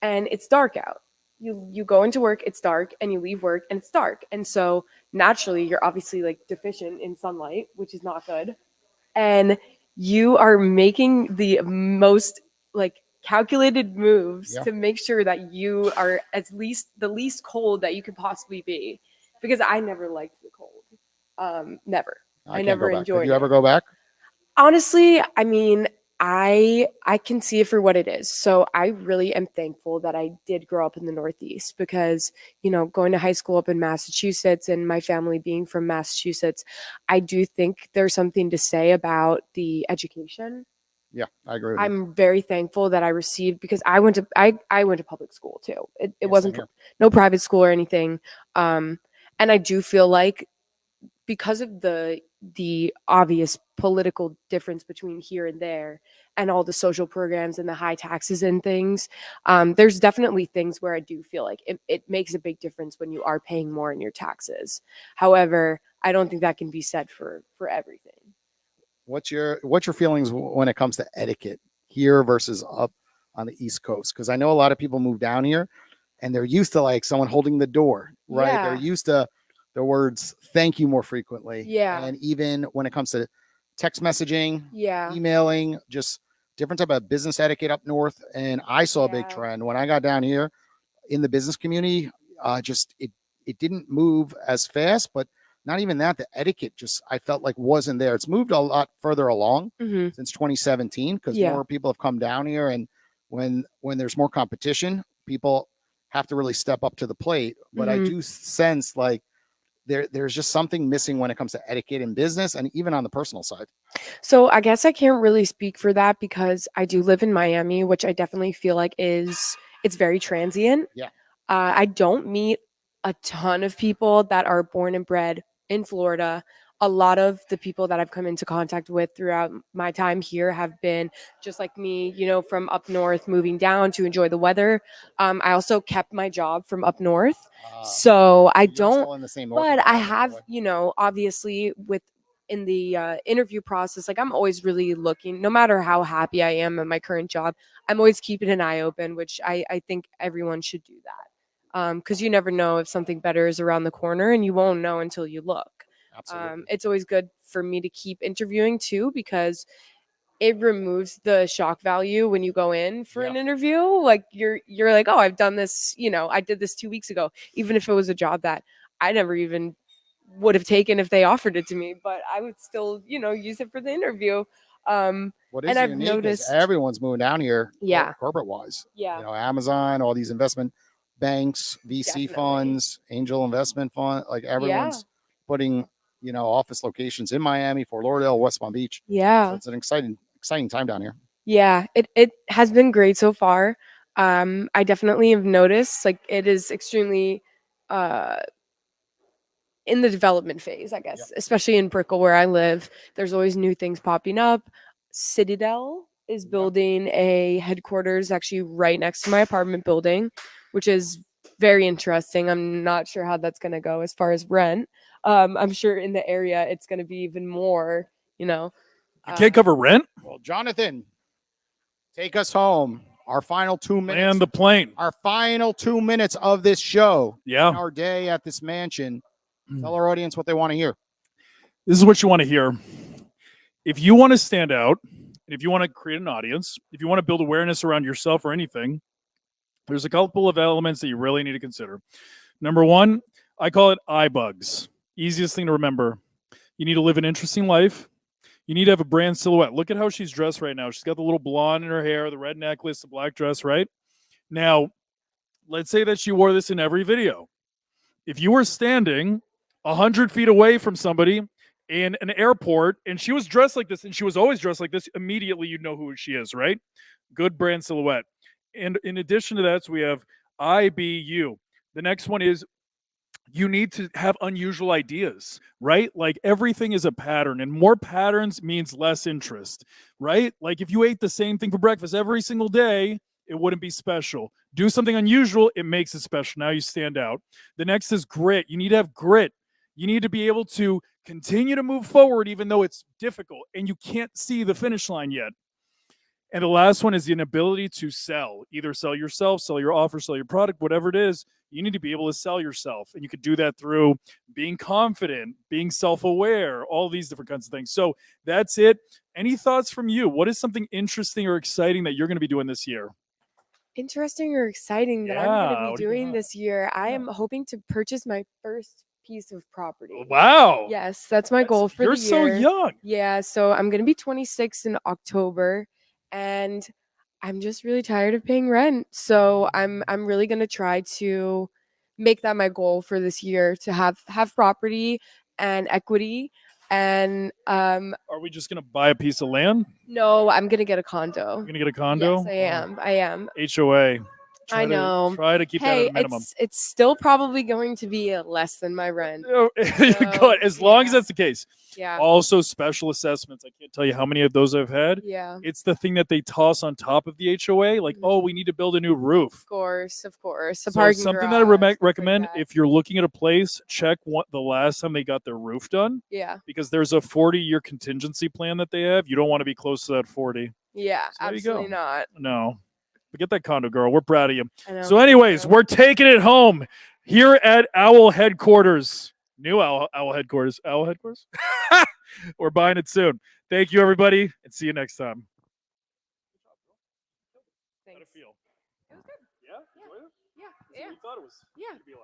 and it's dark out. you go into work, it's dark, and you leave work and it's dark. And so naturally you're obviously like deficient in sunlight, which is not good. And you are making the most like calculated moves Yeah. to make sure that you are at least the least cold that you could possibly be. Because I never liked the cold. Never. I can't never go back. enjoyed Could you it. ever go back? Honestly, I mean, I can see it for what it is. So I really am thankful that I did grow up in the Northeast because, going to high school up in Massachusetts and my family being from Massachusetts, I do think there's something to say about the education. Yeah, I agree with you. I'm very thankful that I received because I went to public school too. It Yeah, wasn't same here. no private school or anything. And I do feel like because of the obvious political difference between here and there and all the social programs and the high taxes and things, there's definitely things where I do feel like it makes a big difference when you are paying more in your taxes. However, I don't think that can be said for everything. What's your feelings when it comes to etiquette here versus up on the East Coast? Because I know a lot of people move down here and they're used to like someone holding the door, right? They're Yeah. used to the words thank you more frequently. Yeah. And even when it comes to text messaging, Yeah. emailing, just different type of business etiquette up north. And I saw a big Yeah. trend when I got down here in the business community. Just it didn't move as fast, but not even that. The etiquette just I felt like wasn't there. It's moved a lot further along Mm-hmm. since 2017 because Yeah. more people have come down here, and when there's more competition, people have to really step up to the plate. But I Mhm. do sense like there's just something missing when it comes to etiquette in business and even on the personal side. So I guess I can't really speak for that because I do live in Miami, which I definitely feel like it's very transient. Yeah. I don't meet a ton of people that are born and bred in Florida. A lot of the people that I've come into contact with throughout my time here have been just like me, from up north, moving down to enjoy the weather. I also kept my job from up north. So I You're don't, still in the same North but I environment, by the have, way. obviously in the interview process, like I'm always really looking, no matter how happy I am at my current job, I'm always keeping an eye open, which I think everyone should do that. Because you never know if something better is around the corner and you won't know until you look. Absolutely. It's always good for me to keep interviewing too because it removes the shock value when you go in for an interview. Like you're like, oh, I've done this, I did this 2 weeks ago, even if it was a job that I never even would have taken if they offered it to me, but I would still, use it for the interview. What And is I've unique is noticed, everyone's moving down here, Yeah. corporate wise. Yeah. Amazon, all these investment banks, VC Definitely. funds, angel investment fund, like everyone's putting, office locations in Miami, Fort Lauderdale, West Palm Beach. Yeah. So it's an exciting time down here. Yeah, it has been great so far. I definitely have noticed like it is extremely uh in the development phase, I guess, especially in Brickell where I live. There's always new things popping up. Citadel is building a headquarters actually right next to my apartment building, which is very interesting. I'm not sure how that's going to go as far as rent. I'm sure in the area it's going to be even more, You can't cover rent? Well, Jonathan, take us home. Our final 2 minutes. Land the plane. Our final 2 minutes of this show. Yeah. Our day at this mansion. Tell our audience what they want to hear. This is what you want to hear. If you want to stand out, if you want to create an audience, if you want to build awareness around yourself or anything, there's a couple of elements that you really need to consider. Number one, I call it eye bugs. Easiest thing to remember. You need to live an interesting life. You need to have a brand silhouette. Look at how she's dressed right now. She's got the little blonde in her hair, the red necklace, the black dress, right? Now, let's say that she wore this in every video. If you were standing 100 feet away from somebody in an airport and she was dressed like this and she was always dressed like this, immediately you'd know who she is, right? Good brand silhouette. And in addition to that, so we have IBU. The next one is you need to have unusual ideas, right? Like everything is a pattern, and more patterns means less interest, right? Like if you ate the same thing for breakfast every single day, it wouldn't be special. Do something unusual, it makes it special. Now you stand out. The next is grit. You need to have grit. You need to be able to continue to move forward even though it's difficult and you can't see the finish line yet. And the last one is the inability to sell. Either sell yourself, sell your offer, sell your product, whatever it is. You need to be able to sell yourself. And you could do that through being confident, being self aware, all these different kinds of things. So that's it. Any thoughts from you? What is something interesting or exciting that you're going to be doing this year? Interesting or exciting that I'm Yeah, going to what be do you doing got? this year. I Yeah. am hoping to purchase my first piece of property. Wow. Yes, that's my goal for You're the so year. young. Yeah, so I'm going to be 26 in October, and I'm just really tired of paying rent. So I'm really going to try to make that my goal for this year, to have property and equity. And Are we just going to buy a piece of land? no, I'm going to get a You're condo. going to get a condo? Yes, I am. I am. HOA. I know. Try to keep that Hey, at a minimum. it's still probably going to be less than my rent. Oh, you're So, good. As long as yeah. that's the case. Yeah. Also, special assessments. I can't tell you how many of those I've had. Yeah. It's the thing that they toss on top of the HOA, like, oh, we need to build a new roof. Of course. A So parking something garage, that I stuff like recommend that. if you're looking at a place, check what the last time they got their roof done, Yeah. because there's a 40-year contingency plan that they have. You don't want to be close to that 40. Yeah. So there you Absolutely go. not. No. But get that condo, girl. We're proud of you. I know. So, anyways, we're taking it home here at Owl Headquarters. New Owl Headquarters. Owl Headquarters? We're buying it soon. Thank you, everybody, and see you next time. How'd it feel? It was good. Yeah? Enjoy it? Yeah. That's what we thought it was. Yeah. gonna be like.